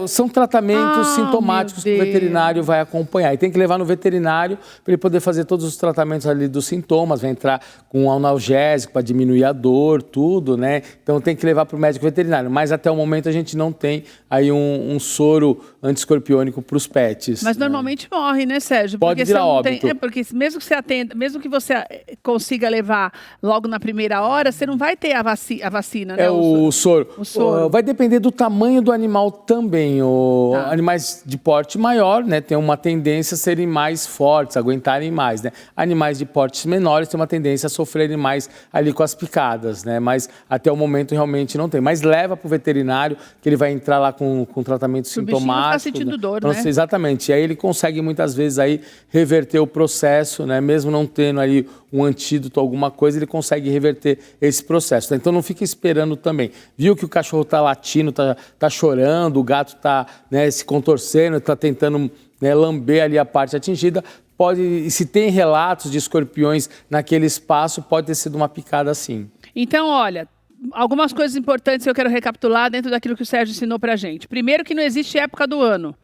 São tratamentos sintomáticos que o veterinário vai acompanhar. E tem que levar no veterinário para ele poder fazer todos os tratamentos ali dos sintomas, vai entrar com um analgésico para diminuir a dor, tudo, né? Então tem que levar para o médico veterinário. Mas até o momento a gente não tem aí um soro antiescorpiônico para os pets. Mas normalmente morre, né, Sérgio? Pode virar óbito. Porque mesmo que você atenda, mesmo que você consiga levar logo na primeira hora, você não vai ter a vacina, né? O soro. Vai depender do tamanho do animal também. Animais de porte maior, né, tem uma tendência a serem mais fortes, aguentarem mais, né? Animais de portes menores têm uma tendência a sofrerem mais ali com as picadas, né? Mas até o momento realmente não tem. Mas leva para o veterinário, que ele vai entrar lá com tratamento sintomático. O bichinho não tá sentindo dor, né? Exatamente. E aí ele consegue muitas vezes aí reverter o processo, né? Mesmo não tendo ali um antídoto, alguma coisa, ele consegue reverter esse processo. Então não fica esperando também. Viu que o cachorro está latindo, tá chorando, o gato está, né, se contorcendo, está tentando, né, lamber ali a parte atingida. E se tem relatos de escorpiões naquele espaço, pode ter sido uma picada assim. Então, olha, algumas coisas importantes que eu quero recapitular dentro daquilo que o Sérgio ensinou para a gente. Primeiro, que não existe época do ano.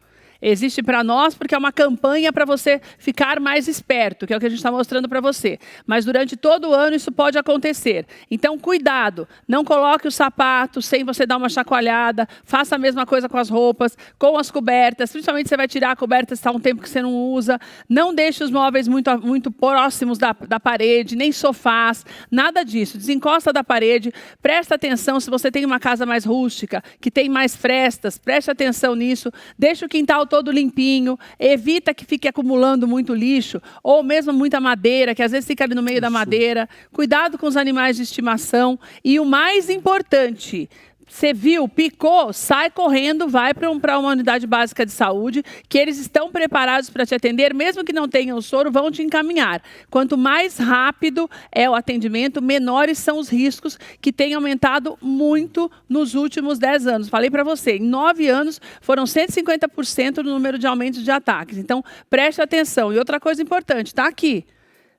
Existe para nós porque é uma campanha para você ficar mais esperto, que é o que a gente está mostrando para você. Mas durante todo o ano isso pode acontecer. Então, cuidado. Não coloque o sapato sem você dar uma chacoalhada. Faça a mesma coisa com as roupas, com as cobertas. Principalmente você vai tirar a coberta se está um tempo que você não usa. Não deixe os móveis muito próximos da parede, nem sofás, nada disso. Desencosta da parede. Presta atenção se você tem uma casa mais rústica, que tem mais frestas. Preste atenção nisso. Deixa o quintal todo limpinho, evita que fique acumulando muito lixo, ou mesmo muita madeira, que às vezes fica ali no meio da madeira. Cuidado com os animais de estimação. E o mais importante, você viu, picou, sai correndo, vai para uma unidade básica de saúde, que eles estão preparados para te atender, mesmo que não tenham o soro, vão te encaminhar. Quanto mais rápido é o atendimento, menores são os riscos, que têm aumentado muito nos últimos 10 anos. Falei para você, em 9 anos foram 150% no número de aumentos de ataques. Então, preste atenção. E outra coisa importante, está aqui.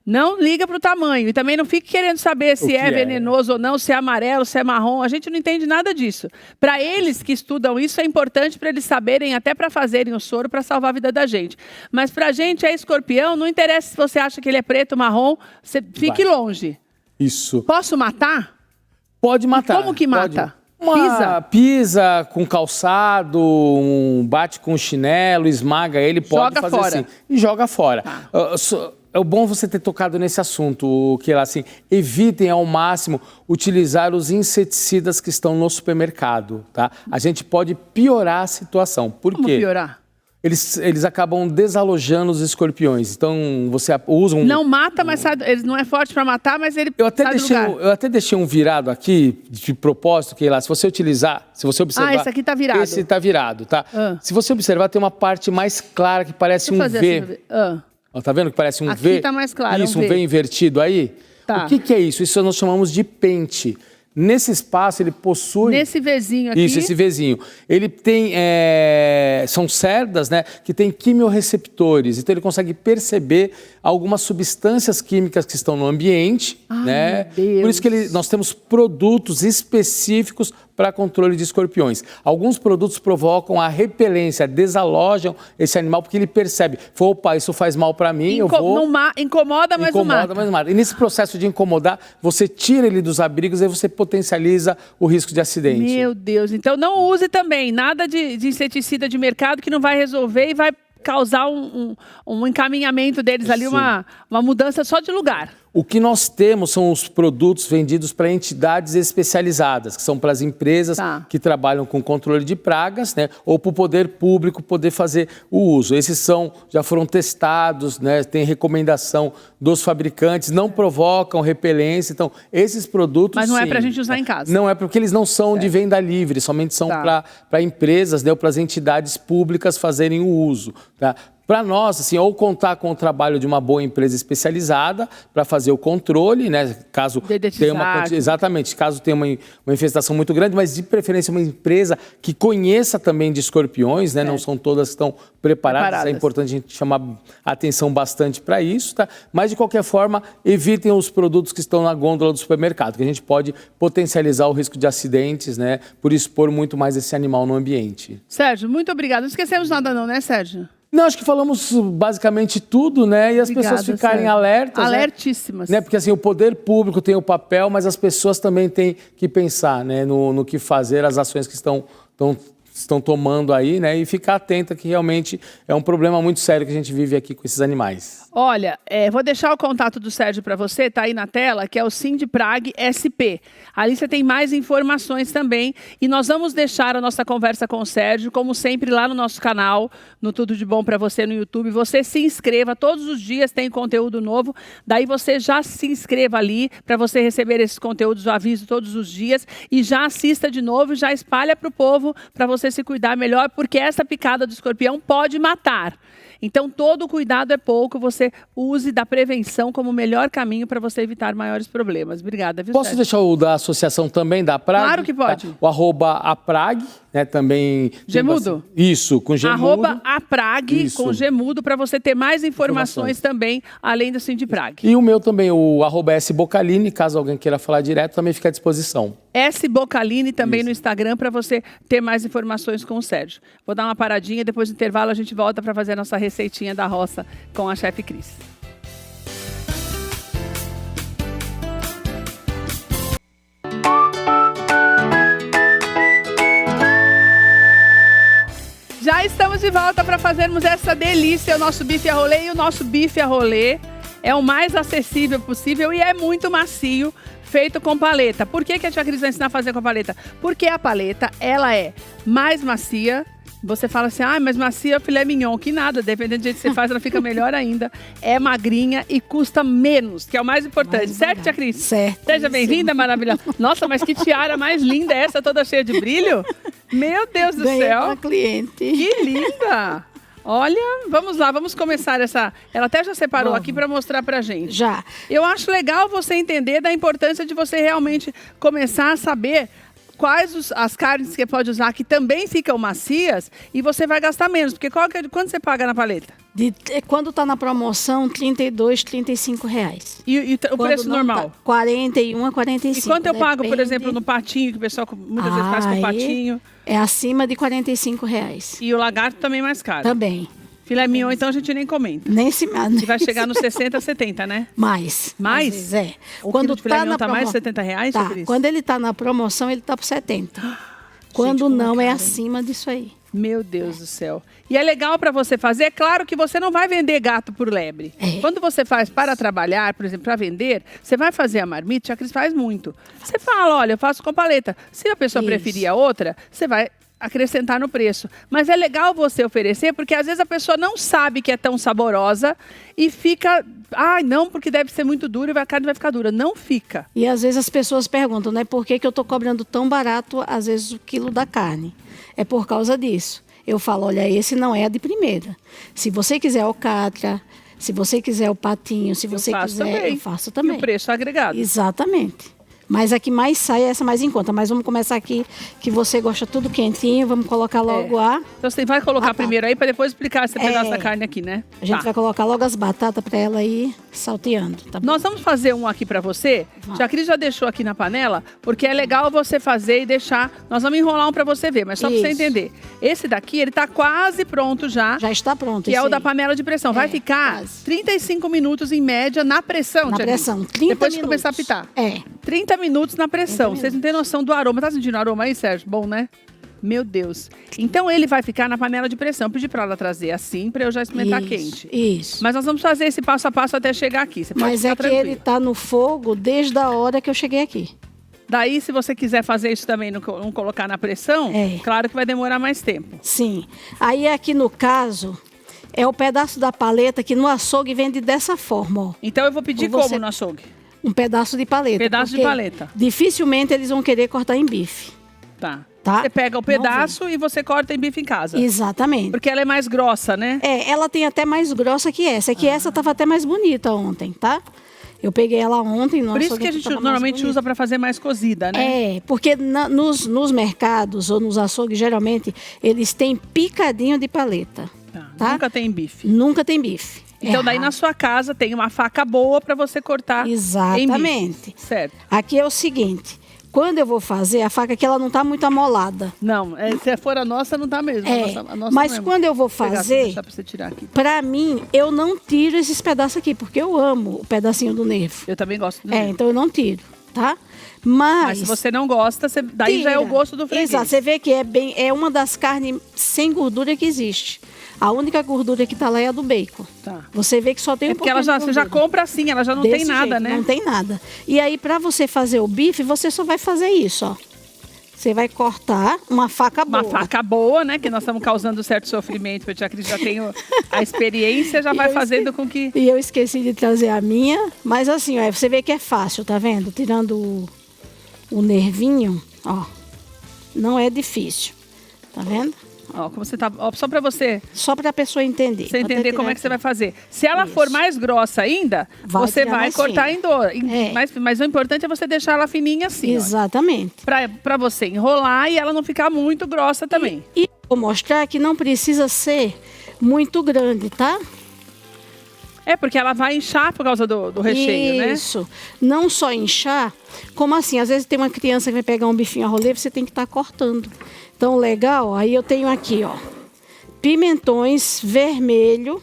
Não liga para o tamanho. E também não fique querendo saber se é venenoso ou não, se é amarelo, se é marrom. A gente não entende nada disso. Para eles que estudam isso, é importante para eles saberem, até para fazerem o soro, para salvar a vida da gente. Mas para a gente é escorpião, não interessa se você acha que ele é preto, marrom, você fique longe. Isso. Posso matar? Pode matar. E como que mata? Pisa com calçado, bate com chinelo, esmaga ele, pode joga fazer fora. assim. E joga fora. É bom você ter tocado nesse assunto, que assim, evitem ao máximo utilizar os inseticidas que estão no supermercado, tá? A gente pode piorar a situação. Por quê? Como piorar? Eles acabam desalojando os escorpiões. Então, você usa um... Não mata, mas ele não é forte para matar, mas ele sai do lugar. Eu até deixei um virado aqui, de propósito, que lá, se você utilizar, se você observar... esse aqui tá virado. Esse tá virado, tá? Se você observar, tem uma parte mais clara que parece um V. Assim, Ó, tá vendo que parece um aqui V? Aqui tá mais claro, Isso, um V invertido aí? Tá. O que é isso? Isso nós chamamos de pente. Nesse espaço, ele possui... Nesse Vzinho aqui... Isso, esse Vzinho. Ele tem... São cerdas, né? Que tem quimiorreceptores. Então, ele consegue perceber algumas substâncias químicas que estão no ambiente, né? Meu Deus. Por isso que nós temos produtos específicos para controle de escorpiões. Alguns produtos provocam a repelência, desalojam esse animal, porque ele percebe, opa, isso faz mal para mim, eu vou... Incomoda, mas não mata. E nesse processo de incomodar, você tira ele dos abrigos e você potencializa o risco de acidente. Meu Deus, então não use também nada de inseticida de mercado que não vai resolver e vai causar um encaminhamento deles ali, uma mudança só de lugar. O que nós temos são os produtos vendidos para entidades especializadas, que são para as empresas que trabalham com controle de pragas, né, ou para o poder público poder fazer o uso. Esses já foram testados, né, tem recomendação dos fabricantes, não provocam repelência. Então, esses produtos... Mas não é para a gente usar em casa. Não é porque eles não são de venda livre, somente são para empresas, né, ou para as entidades públicas fazerem o uso, tá? Para nós, assim, ou contar com o trabalho de uma boa empresa especializada para fazer o controle, né? Caso tenha exatamente, caso tenha uma infestação muito grande, mas de preferência uma empresa que conheça também de escorpiões, né? Não são todas que estão preparadas. É importante a gente chamar atenção bastante para isso, tá? Mas de qualquer forma, evitem os produtos que estão na gôndola do supermercado, que a gente pode potencializar o risco de acidentes, né? Por expor muito mais esse animal no ambiente. Sérgio, muito obrigado. Não esquecemos nada não, né, Sérgio? Não, acho que falamos basicamente tudo, né? E as pessoas ficarem alertas. Alertíssimas. Né? Porque assim, o poder público tem o papel, mas as pessoas também têm que pensar, né? no que fazer, as ações que estão tomando aí, né? E ficar atenta que realmente é um problema muito sério que a gente vive aqui com esses animais. Olha, vou deixar o contato do Sérgio para você, tá aí na tela, que é o Sindiprag SP. Ali você tem mais informações também e nós vamos deixar a nossa conversa com o Sérgio, como sempre, lá no nosso canal, no Tudo de Bom para Você no YouTube. Você se inscreva, todos os dias tem conteúdo novo, daí você já se inscreva ali para você receber esses conteúdos, o aviso todos os dias e já assista de novo e já espalha para o povo para você se cuidar melhor, porque essa picada do escorpião pode matar. Então, todo cuidado é pouco, você use da prevenção como o melhor caminho para você evitar maiores problemas. Obrigada, viu, Posso deixar o da associação também, da Prag? Claro que pode. O @aprag, né, também... Gemudo? Isso, com gemudo. @aprag, com gemudo, para você ter mais informações também, além do Sindiprag. E o meu também, o @sbocaline, caso alguém queira falar direto, também fica à disposição. Sbocaline também no Instagram, para você ter mais informações com o Sérgio. Vou dar uma paradinha, depois do intervalo a gente volta para fazer a nossa receitinha da roça com a chefe Cris. Já estamos de volta para fazermos essa delícia, o nosso bife a rolê. E o nosso bife a rolê é o mais acessível possível e é muito macio, feito com paleta. Por que a tia Cris vai ensinar a fazer com paleta? Porque a paleta, ela é mais macia. Você fala assim, mas macia é filé mignon. Que nada, dependendo do jeito que você faz, ela fica melhor ainda. É magrinha e custa menos, que é o mais importante. Certo, tia Cris? Certo. Seja bem-vinda, maravilhosa. Nossa, mas que tiara mais linda é essa, toda cheia de brilho? Meu Deus do céu. Uma cliente. Que linda. Olha, vamos lá, vamos começar essa... Ela até já separou aqui para mostrar pra gente. Já. Eu acho legal você entender da importância de você realmente começar a saber quais as carnes que você pode usar que também ficam macias e você vai gastar menos. Porque quanto você paga na paleta? Quando está na promoção, R$32, R$35. E o preço normal? Tá, 41 a 45. E quanto eu pago, por exemplo, no patinho, que o pessoal muitas vezes faz com patinho? É acima de R$45. E o lagarto também mais caro? Também. Filé mignon, então, a gente nem comenta. Nem se... Que vai chegar nos 60, 70, né? Mais. Mais? Às vezes, é. O Quando quilo de filé tá mignon na tá mais de 70 reais, tá. Cris? Quando ele tá na promoção, ele tá por 70. Quando como não, é caro, acima disso aí. Meu Deus do céu. E é legal para você fazer, é claro que você não vai vender gato por lebre. É. Quando você faz para trabalhar, por exemplo, para vender, você vai fazer a marmita, a Cris faz muito. Você fala, olha, eu faço com paleta. Se a pessoa Isso. preferir a outra, você vai acrescentar no preço. Mas é legal você oferecer, porque às vezes a pessoa não sabe que é tão saborosa e fica, não, porque deve ser muito duro e a carne vai ficar dura. Não fica. E às vezes as pessoas perguntam, né? Por que eu tô cobrando tão barato, às vezes, o quilo da carne? É por causa disso. Eu falo, olha, esse não é a de primeira. Se você quiser alcatra, se você quiser o patinho, se você quiser, eu faço também. E o preço agregado. Exatamente. Mas a que mais sai é essa mais em conta. Mas vamos começar aqui, que você gosta tudo quentinho. Vamos colocar logo a... Então você vai colocar batata. primeiro aí para depois explicar esse pedaço É. da carne aqui, né? A gente Tá. vai colocar logo as batatas para ela ir salteando, tá bom? Nós vamos fazer um aqui pra você. A Cris já deixou aqui na panela, porque é legal você fazer e deixar. Nós vamos enrolar um pra você ver, mas só pra você Isso. entender. Esse daqui, ele tá quase pronto já. Já está pronto. Que é esse o da aí. panela de pressão. Vai É, ficar quase. 35 minutos em média na pressão, Na Tia Cris. pressão, 30 Depois de minutos. começar a pitar. É. 30 minutos na pressão. 30 Vocês não têm noção do aroma. Tá sentindo o aroma aí, Sérgio? Bom, né? Meu Deus. Então ele vai ficar na panela de pressão. Pedi pra ela trazer assim, pra eu já experimentar Isso, quente. Isso. Mas nós vamos fazer esse passo a passo até chegar aqui. Você pode Mas ficar é que tranquila. ele tá no fogo desde a hora que eu cheguei aqui. Daí, se você quiser fazer isso também, não colocar na pressão, É. claro que vai demorar mais tempo. Sim. Aí aqui no caso, é o pedaço da paleta que no açougue vende dessa forma, ó. Então eu vou pedir Ou você- como no açougue? Um pedaço de paleta. Pedaço de porque paleta. Dificilmente eles vão querer cortar em bife. Tá. Tá? Você pega o Não pedaço e você corta em bife em casa. Exatamente. Porque ela é mais grossa, né? É, ela tem até mais grossa que essa. É que essa tava até mais bonita ontem, tá? Eu peguei ela ontem. Por isso que a gente normalmente usa para fazer mais cozida, né? É, porque nos mercados ou nos açougues, geralmente, eles têm picadinho de paleta. Tá? Nunca tem bife. Nunca tem bife. Então daí na sua casa tem uma faca boa para você cortar em Exatamente. bife. Certo. Aqui é o seguinte, quando eu vou fazer, a faca aqui ela não tá muito amolada. Não, se for a nossa, não tá mesmo. É, a nossa mas não é. quando eu vou Vou pegar, fazer, deixar pra você tirar aqui. pra mim, eu não tiro esses pedaços aqui, porque eu amo o pedacinho do nervo. Eu também gosto do É, nervo. então eu não tiro, tá? Mas se você não gosta, daí já é o tira. gosto do freguês. Exato, você vê que é uma das carnes sem gordura que existe. A única gordura que tá lá é a do bacon. Tá. Você vê que só tem É um porque pouquinho de você já gordura. compra assim, ela já não tem Desse nada, jeito, né? Não tem nada. E aí, pra você fazer o bife, você só vai fazer isso, ó. Você vai cortar uma faca boa. Uma faca boa, né? Que nós estamos causando certo sofrimento, porque a Cris já tem a experiência, já vai fazendo com que... E eu esqueci de trazer a minha. Mas assim, ó, você vê que é fácil, tá vendo? Tirando o nervinho, ó. Não é difícil. Tá vendo? Ó, como você tá... Ó, só para você Só pra pessoa entender. você Vou até entender tirar como é que você vai aqui. fazer. Se ela for Isso. mais grossa ainda, Vai você tirar vai mais cortar fina. em dor. É. Mas o importante é você deixar ela fininha assim, ó. Exatamente. Pra você enrolar e ela não ficar muito grossa também. E vou mostrar que não precisa ser muito grande, tá? É, porque ela vai inchar por causa do recheio, né? Isso. Não só inchar, como assim, às vezes tem uma criança que vai pegar um bifinho a rolê, você tem que estar cortando. Então, legal, aí eu tenho aqui, ó, pimentões vermelho.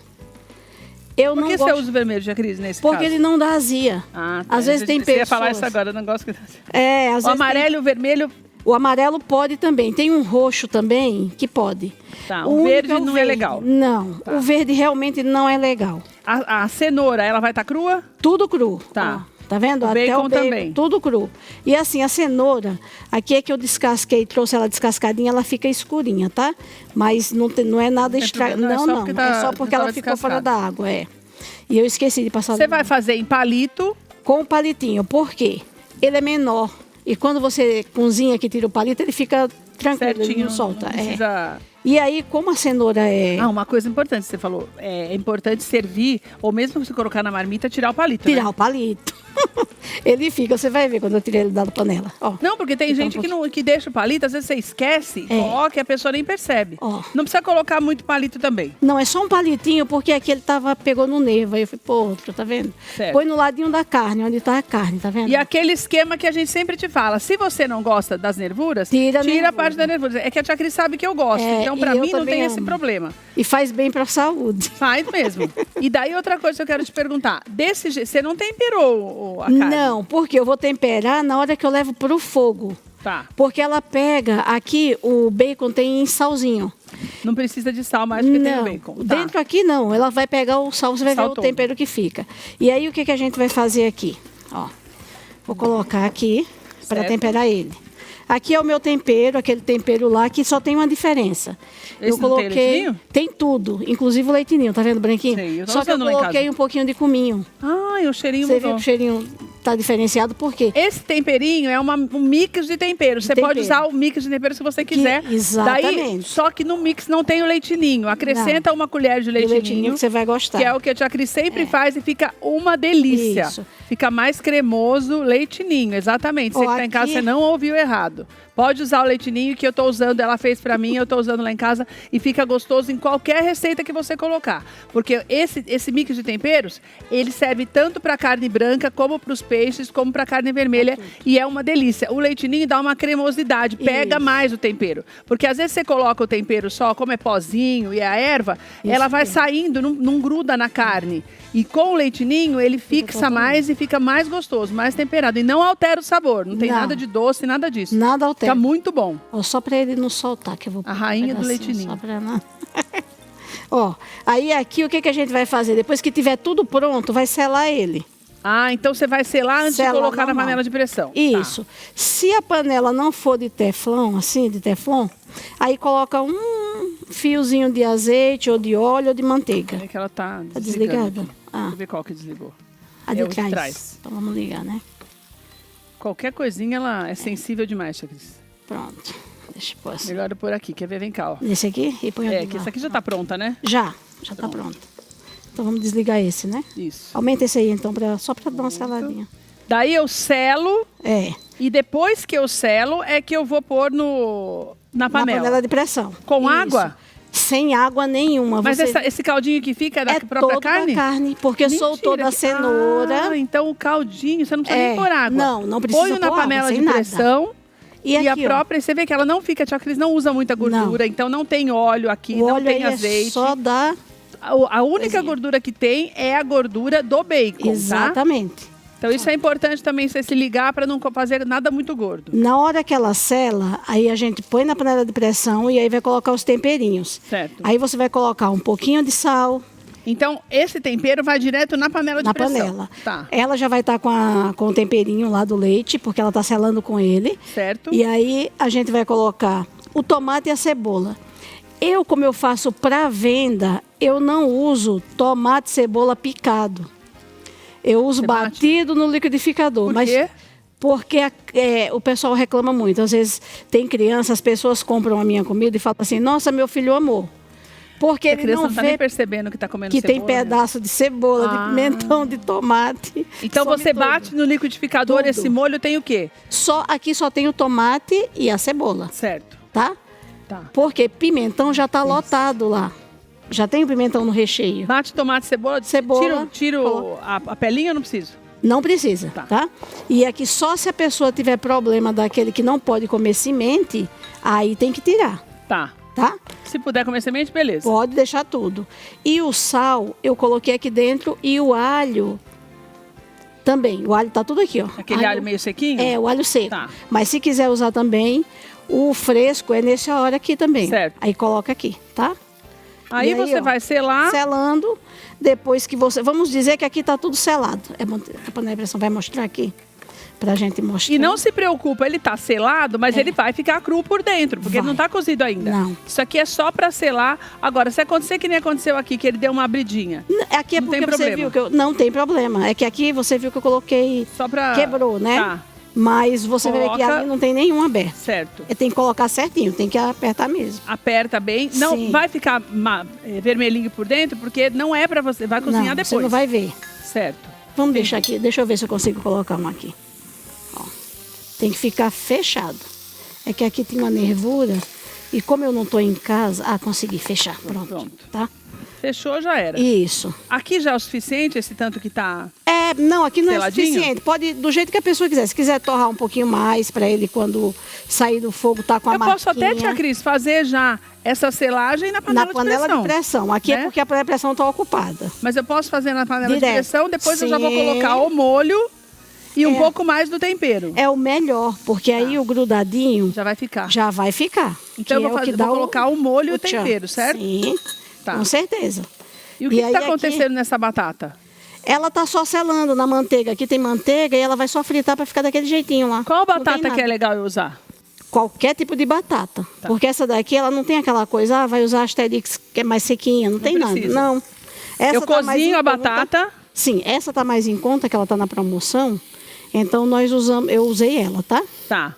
Eu Por não que gosto, você usa o vermelho, Tia Cris, nesse porque caso? ele não dá azia. Ah, tá. Às vezes tem Você ia pessoas... falar isso agora, eu não gosto que... às O vezes amarelo e o vermelho... o amarelo pode também. Tem um roxo também que pode. Tá, O o único verde é o não é verde. legal. Não, o verde realmente não é legal. A cenoura, ela vai estar crua? Tudo cru. Tá. Ó, tá vendo? O Até bacon o bacon também. tudo cru. E assim, a cenoura, aqui é que eu descasquei, trouxe ela descascadinha, ela fica escurinha, tá? Mas não é nada tem estragado. problema, Não, não, é só não. porque tá- É só porque tava ela ficou fora descascada. da água, é. E eu esqueci de passar Você vai fazer em palito. com o palitinho. Por quê? Ele é menor. E quando você cozinha que tira o palito, ele fica tranquilo, ele Certinho, não solta. não É. precisa... E aí, como a cenoura é... Ah, uma coisa importante que você falou. É importante servir, ou mesmo se colocar na marmita, tirar o palito, Tirar né? o palito. Ele fica, você vai ver quando eu tirei ele da panela. Ó. Não, porque tem Fica gente um que deixa o palito, às vezes você esquece, É. coloca e a pessoa nem percebe. Ó. Não precisa colocar muito palito também. Não, é só um palitinho, porque aqui ele pegou no nervo. Aí eu fui, pô, tá vendo? Certo. Põe no ladinho da carne, onde tá a carne, tá vendo? E aquele esquema que a gente sempre te fala, se você não gosta das nervuras, Tira a tira nervura. parte da nervosa. É que a tia Cris sabe que eu gosto, então pra mim não tem esse problema. E faz bem pra saúde. Faz mesmo. E daí outra coisa que eu quero te perguntar. Desse jeito, você não temperou a carne? Não, porque eu vou temperar na hora que eu levo pro fogo. Tá. Porque ela pega aqui, o bacon tem salzinho. Não precisa de sal mais porque tem o bacon. Tá. Dentro aqui não, ela vai pegar o sal, você vai ver o tempero que fica. E aí o que a gente vai fazer aqui? Ó, vou colocar aqui para temperar ele. Aqui é o meu tempero, aquele tempero lá, que só tem uma diferença. Esse eu coloquei, não tem leitinho? Tem tudo, inclusive o leitinho, tá vendo branquinho? Sei, eu tô só que eu usando lá em coloquei casa. um pouquinho de cominho. Ah, e o cheirinho Você mudou. viu que o cheirinho tá diferenciado, por quê? Esse temperinho é um mix de temperos. Você pode usar o mix de temperos que você quiser. Exatamente. Daí, só que no mix não tem o leitinho. Acrescenta uma colher de leitinho que você vai gostar. Que é o que a tia Cris sempre faz e fica uma delícia. Isso. Fica mais cremoso, leitinho, exatamente. Você que tá em casa, você não ouviu errado. Pode usar o leitinho que eu tô usando, ela fez pra mim, eu tô usando lá em casa e fica gostoso em qualquer receita que você colocar. Porque esse mix de temperos, ele serve tanto pra carne branca, como pros peixes, como pra carne vermelha e é uma delícia. O leitinho dá uma cremosidade, pega mais o tempero. Porque às vezes você coloca o tempero só, como é pozinho e a erva, ela vai saindo, não gruda na carne. E com o leitinho, ele fixa mais e fica mais gostoso, mais temperado. E não altera o sabor, não tem nada de doce, nada disso. Nada altera. Fica muito bom. Ó, só para ele não soltar, que eu vou... A rainha do assim, leitinho. Só pra não... Ó, aí aqui o que a gente vai fazer? Depois que tiver tudo pronto, vai selar ele. Ah, então você vai selar antes de colocar na panela de pressão. Isso. Tá. Se a panela não for de teflon, assim, de teflon, aí coloca um fiozinho de azeite, ou de óleo, ou de manteiga. É que ela tá desligada. Deixa eu ver qual que desligou. A de trás. Então vamos ligar, né? Qualquer coisinha, ela é sensível demais, tia Cris. Pronto. Deixa eu pôr assim. Melhor eu pôr aqui. Quer ver? Vem cá, ó. Nesse aqui? E põe que essa aqui já tá pronta, né? Já tá pronta. Então vamos desligar esse, né? Isso. Aumenta esse aí, então, só para dar uma seladinha. Daí eu selo. E depois que eu selo, é que eu vou pôr na panela. Na panela de pressão. Com água? Sem água nenhuma. Mas esse caldinho que fica é da própria carne? É carne, porque soltou da cenoura. Ah, então o caldinho, você não precisa nem pôr água. Não precisa pôr na panela de pressão. E aqui, a própria, você vê que ela não fica, a tia Cris não usa muita gordura, então não tem óleo aqui, não tem azeite. Só dá... A única gordura que tem é a gordura do bacon, exatamente. Tá? Então isso é importante também você se ligar para não fazer nada muito gordo. Na hora que ela sela, aí a gente põe na panela de pressão e aí vai colocar os temperinhos. Certo. Aí você vai colocar um pouquinho de sal. Então esse tempero vai direto na panela de pressão. Na panela. Tá. Ela já vai estar com o temperinho lá do leite, porque ela está selando com ele. Certo. E aí a gente vai colocar o tomate e a cebola. Como eu faço para venda, eu não uso tomate e cebola picado. Eu uso batido no liquidificador. Por quê? Porque o pessoal reclama muito. Às vezes tem criança, as pessoas compram a minha comida e falam assim, nossa, meu filho amou. Porque a criança não tá nem percebendo que está comendo cebola. Que tem pedaço de cebola, de pimentão, de tomate. Então você bate no liquidificador, esse molho tem o quê? Aqui só tem o tomate e a cebola. Certo. Tá? Porque pimentão já está lotado lá. Já tem o pimentão no recheio. Bate tomate, cebola. Tiro a pelinha ou não preciso? Não precisa, tá? E aqui só se a pessoa tiver problema daquele que não pode comer semente, aí tem que tirar. Tá? Se puder comer semente, beleza. Pode deixar tudo. E o sal, eu coloquei aqui dentro e o alho também. O alho tá tudo aqui, ó. Aquele alho meio sequinho? É, o alho seco. Tá. Mas se quiser usar também, o fresco é nessa hora aqui também. Certo. Aí coloca aqui, tá? Aí você vai selar. Selando. Depois que você... Vamos dizer que aqui tá tudo selado. A panela de pressão vai mostrar aqui. Pra gente mostrar. E não se preocupa, ele tá selado, mas ele vai ficar cru por dentro, porque ele não tá cozido ainda. Não. Isso aqui é só pra selar. Agora, se acontecer que nem aconteceu aqui, que ele deu uma abridinha. Aqui é não porque tem você viu que eu... Não tem problema. É que aqui você viu que eu coloquei... Só pra... Quebrou, né? Tá. Mas você vê que ali não tem nenhum aberto. Certo. Tem que colocar certinho, tem que apertar mesmo. Aperta bem. Não vai ficar vermelhinho por dentro, porque não é pra você. Vai cozinhar depois. Você não vai ver. Certo. Vamos deixar aqui. Deixa eu ver se eu consigo colocar um aqui. Ó. Tem que ficar fechado. É que aqui tem uma nervura. E como eu não estou em casa... consegui fechar. Pronto. Tá? Fechou, já era. Isso. Aqui já é o suficiente, esse tanto que tá... Não, aqui não Seladinho? é suficiente. Pode, do jeito que a pessoa quiser. Se quiser torrar um pouquinho mais para ele, quando sair do fogo, tá com a Eu posso até, marquinha. tia Cris, fazer já essa selagem na panela, Na panela de pressão. de pressão. Aqui né? é porque a panela de pressão está ocupada. Mas eu posso fazer na panela Direto. de pressão, depois eu já vou Sim. colocar o molho e um pouco mais do tempero. É o melhor, porque aí o grudadinho Já vai ficar. já vai ficar. Então eu que vou, é o que fazer, dá vou colocar o molho e o tchan. tempero, certo? Sim, Tá. com certeza. E o que E está aí acontecendo aqui- nessa batata? Ela tá só selando na manteiga. Aqui tem manteiga e ela vai só fritar para ficar daquele jeitinho lá. Qual Não tem batata que nada. é legal eu usar? Qualquer tipo de batata. Tá. Porque essa daqui, ela não tem aquela coisa, vai usar Asterix que é mais sequinha. Não tem nada. precisa. Não. Essa Eu tá mais em cozinho a conta. batata. Sim, essa tá mais em conta, que ela tá na promoção. Então eu usei ela, tá? Tá.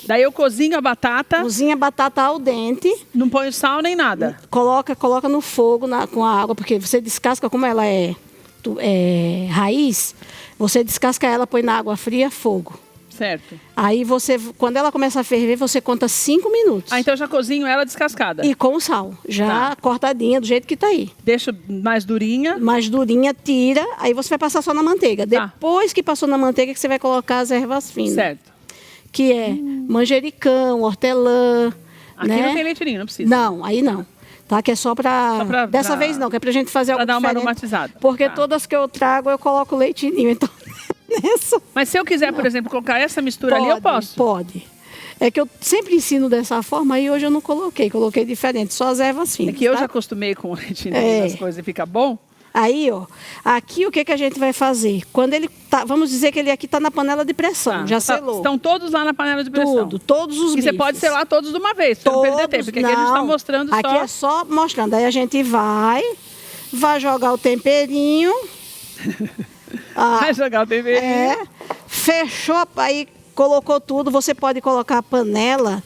Daí eu cozinho a batata, Cozinha a batata al dente. não ponho sal nem nada. Coloca no fogo com a água, porque você descasca, como ela é raiz, você descasca ela, põe na água fria, fogo. Certo. Aí quando ela começa a ferver, você conta 5 minutos. Ah, então eu já cozinho ela descascada. E com sal, já Tá. cortadinha, do jeito que tá aí. Deixo mais durinha. Mais durinha, tira, aí você vai passar só na manteiga. Tá. Depois que passou na manteiga, que você vai colocar as ervas finas. Certo. Que é manjericão, hortelã, Aqui né? não tem leite ninho, não precisa. Não, aí não. Tá? Que é só pra... Dessa pra- vez não, que é pra gente fazer pra algo dar uma diferente. aromatizada. Porque Tá. todas que eu trago, eu coloco leitinho. Então, nessa... Mas se eu quiser, por exemplo, colocar essa mistura ali, eu posso. Pode. É que eu sempre ensino dessa forma e hoje eu não coloquei diferente, só as ervas É finas. que eu tá? já acostumei com o leite ninho nas coisas e fica bom. Aí, ó, aqui o que a gente vai fazer? Quando ele tá, vamos dizer que ele aqui tá na panela de pressão, Tá. já selou. Estão todos lá na panela de pressão. Tudo, todos os E bifes. você pode selar todos de uma vez, pra não perder tempo. Porque aqui a gente está não. mostrando Aqui só... é só mostrando. Aí a gente vai jogar o temperinho. Vai jogar o temperinho. Fechou, aí colocou tudo. Você pode colocar a panela.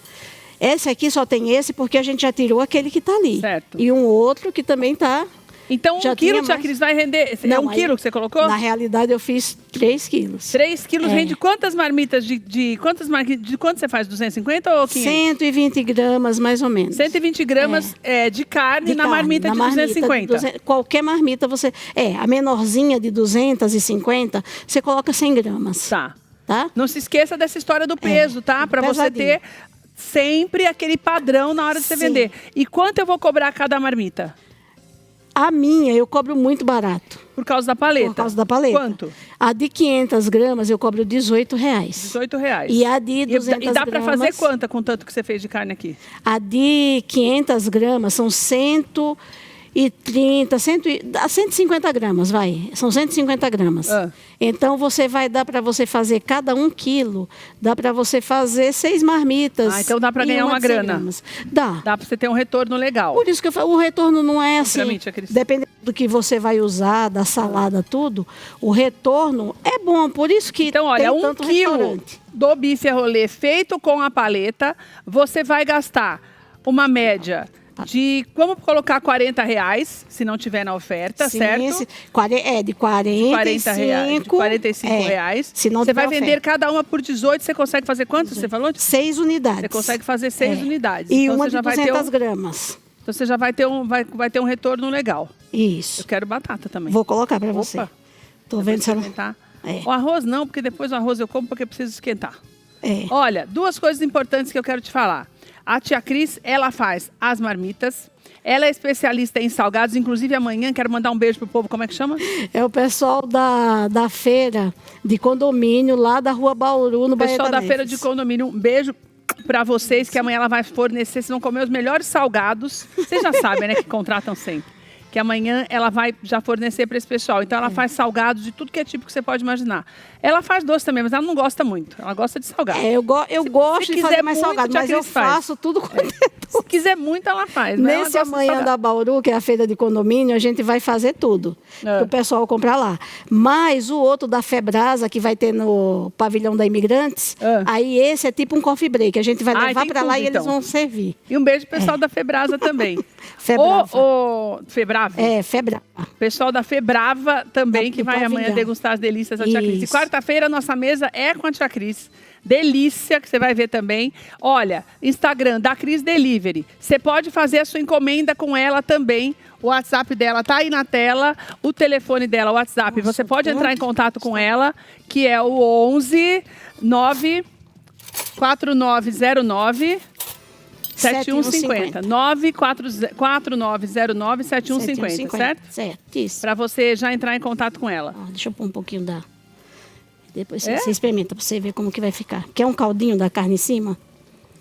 Esse aqui só tem esse porque a gente já tirou aquele que tá ali. Certo. E um outro que também tá... Então, Já 1 quilo, tinha tia mais. Cris, vai render... é Não, 1 quilo aí, que você colocou? Na realidade, eu fiz 3 quilos. 3 quilos É. rende quantas marmitas de quanto você faz? 250 ou 500? 120 gramas, mais ou menos. 120 gramas de carne De na carne, marmita na de marmita 250. 200, qualquer marmita você... a menorzinha de 250, você coloca 100 gramas. Tá. Tá? Não se esqueça dessa história do peso, tá? Para você pesadinho. ter sempre aquele padrão na hora de você Sim. vender. E quanto eu vou cobrar cada marmita? A minha eu cobro muito barato. Por causa da paleta? Por causa da paleta. Quanto? A de 500 gramas eu cobro R$18. R$18. E a de 200 E dá para fazer gramas- quanta com tanto que você fez de carne aqui? A de 500 gramas são 130, 150 gramas, vai. São 150 gramas. Ah. Então, você vai dar para você fazer cada 1 quilo, dá para você fazer 6 marmitas. Ah, então dá pra em ganhar uma de 100 grana. gramas. Dá. Dá para você ter um retorno legal. Por isso que eu falo, o retorno não é assim, mim, tia Cris. dependendo do que você vai usar, da salada, tudo, o retorno é bom, por isso que Então, olha, tem 1 tanto quilo restaurante. do bife a rolê feito com a paleta, você vai gastar uma média de, vamos colocar R$40, se não tiver na oferta, Sim, certo? De 45, De 45 reais. Se não você vai tiver vender oferta. cada uma por 18, você consegue fazer quanto? Você falou? 6 unidades. Você consegue fazer 6 unidades. E Então, uma você de já vai ter 200 gramas. Então você já vai ter vai ter um retorno legal. Isso. Eu quero batata também. Vou colocar para você. Opa. Tô Dá vendo pra se ela... experimentar. É. O arroz não, porque depois o arroz eu como porque preciso esquentar. É. Olha, 2 coisas importantes que eu quero te falar. A tia Cris, ela faz as marmitas. Ela é especialista em salgados. Inclusive, amanhã, quero mandar um beijo pro povo. Como é que chama? É o pessoal da feira de condomínio lá da Rua Bauru, no Pessoal Baeta da feira de Neves. condomínio. Um beijo para vocês, que amanhã ela vai fornecer. Vocês vão comer os melhores salgados. Vocês já sabem, né, que contratam sempre. Que amanhã ela vai já fornecer para esse pessoal. Então, ela faz salgados de tudo que é tipo que você pode imaginar. Ela faz doce também, mas ela não gosta muito. Ela gosta de salgado. Eu gosto de quiser fazer mais muito, salgado, tia mas eu Cris faz. faço tudo com Se quiser muito, ela faz. Mas ela Nesse gosta de amanhã salgado. da Bauru, que é a feira de condomínio, a gente vai fazer tudo. É. Para o pessoal comprar lá. Mas o outro da Febrasa, que vai ter no pavilhão da Imigrantes, É. aí esse é tipo um coffee break. A gente vai Ah, levar tem para lá tudo, e eles então. vão servir. E um beijo pro pessoal da Febrasa também. Febrava. Febrava? Febrava. Pessoal da Febrava também, Do que vai amanhã pavilhão. degustar as delícias da tia Cris. E Isso. quarta-feira, a nossa mesa é com a tia Cris. delícia, que você vai ver também. Olha, Instagram da Cris Delivery. Você pode fazer a sua encomenda com ela também. O WhatsApp dela tá aí na tela, o telefone dela, o WhatsApp. Você pode entrar em contato com ela, que é o 11 94909 7150. 94909 7150, certo? Certo, isso. Para você já entrar em contato com ela. Deixa eu pôr um pouquinho da... Depois você experimenta para você ver como que vai ficar. Quer um caldinho da carne em cima?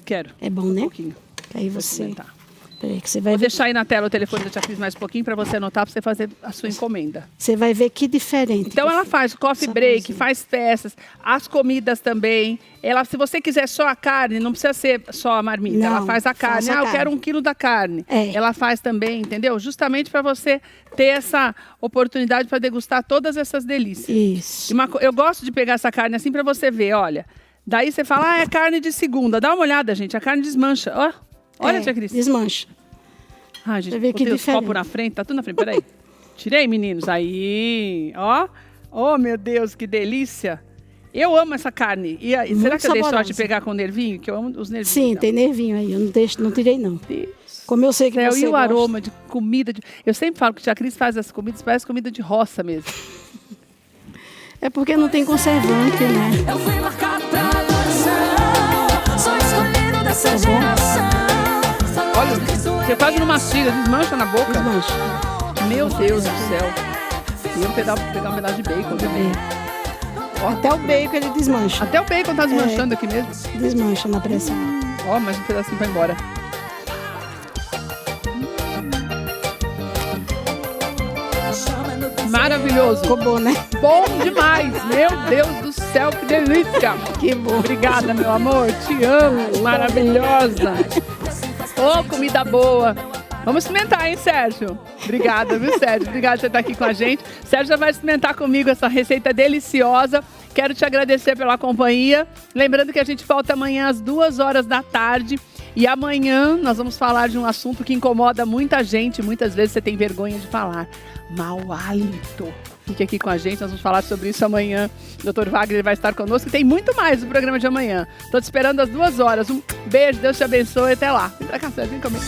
Quero. É bom, né? Um pouquinho. Aí Vou você... experimentar. Peraí que você vai Vou ver. deixar aí na tela o telefone da Tia Cris mais um pouquinho para você anotar, para você fazer a sua encomenda. Você vai ver que diferente. Então ela faz o coffee break, faz peças, as comidas também. Ela, se você quiser só a carne, não precisa ser só a marmita. Não, ela faz a carne. faço a Eu quero 1 quilo da carne. Ela faz também, entendeu? Justamente para você ter essa oportunidade para degustar todas essas delícias. Isso. Eu gosto de pegar essa carne assim para você ver, olha. Daí você fala, é carne de segunda. Dá uma olhada, gente, a carne desmancha. Ó, olha, Tia Cris. Desmancha. Ai, gente, Ver botei que os copos na frente, tá tudo na frente, peraí. Tirei, meninos, aí, ó. Oh, meu Deus, que delícia. Eu amo essa carne. E será que eu dei sorte de pegar com nervinho? Que eu amo os nervinhos. Sim, tem nervinho aí, eu não tirei não. Deus. Como eu sei que você E o gosta. aroma de comida. Eu sempre falo que a Tia Cris faz as comidas, parece comida de roça mesmo. É porque não tem conservante, né? Eu fui marcado pra adoração, sou escolhido dessa geração. Olha, você quase não mastiga, desmancha na boca. Desmancha. Meu Deus do céu. E eu pegar um pedaço de bacon também. Até o bacon ele desmancha. Até o bacon tá desmanchando aqui mesmo. Desmancha na pressão. Ó, mais um pedacinho vai embora. Maravilhoso. Ficou bom, né? Bom demais. Meu Deus do céu, que delícia. Que bom. Obrigada, meu amor. Te amo. Maravilhosa. Ô, comida boa. Vamos experimentar, hein, Sérgio? Obrigada, viu, Sérgio? Obrigada por você estar aqui com a gente. Sérgio já vai experimentar comigo essa receita deliciosa. Quero te agradecer pela companhia. Lembrando que a gente volta amanhã às 2h da tarde. E amanhã nós vamos falar de um assunto que incomoda muita gente. Muitas vezes você tem vergonha de falar. Mau hálito. Fique aqui com a gente, nós vamos falar sobre isso amanhã. O Dr. Wagner vai estar conosco e tem muito mais no programa de amanhã. Estou te esperando às 2h. Um beijo, Deus te abençoe e até lá. Vem pra cá, Sérgio, vem comigo.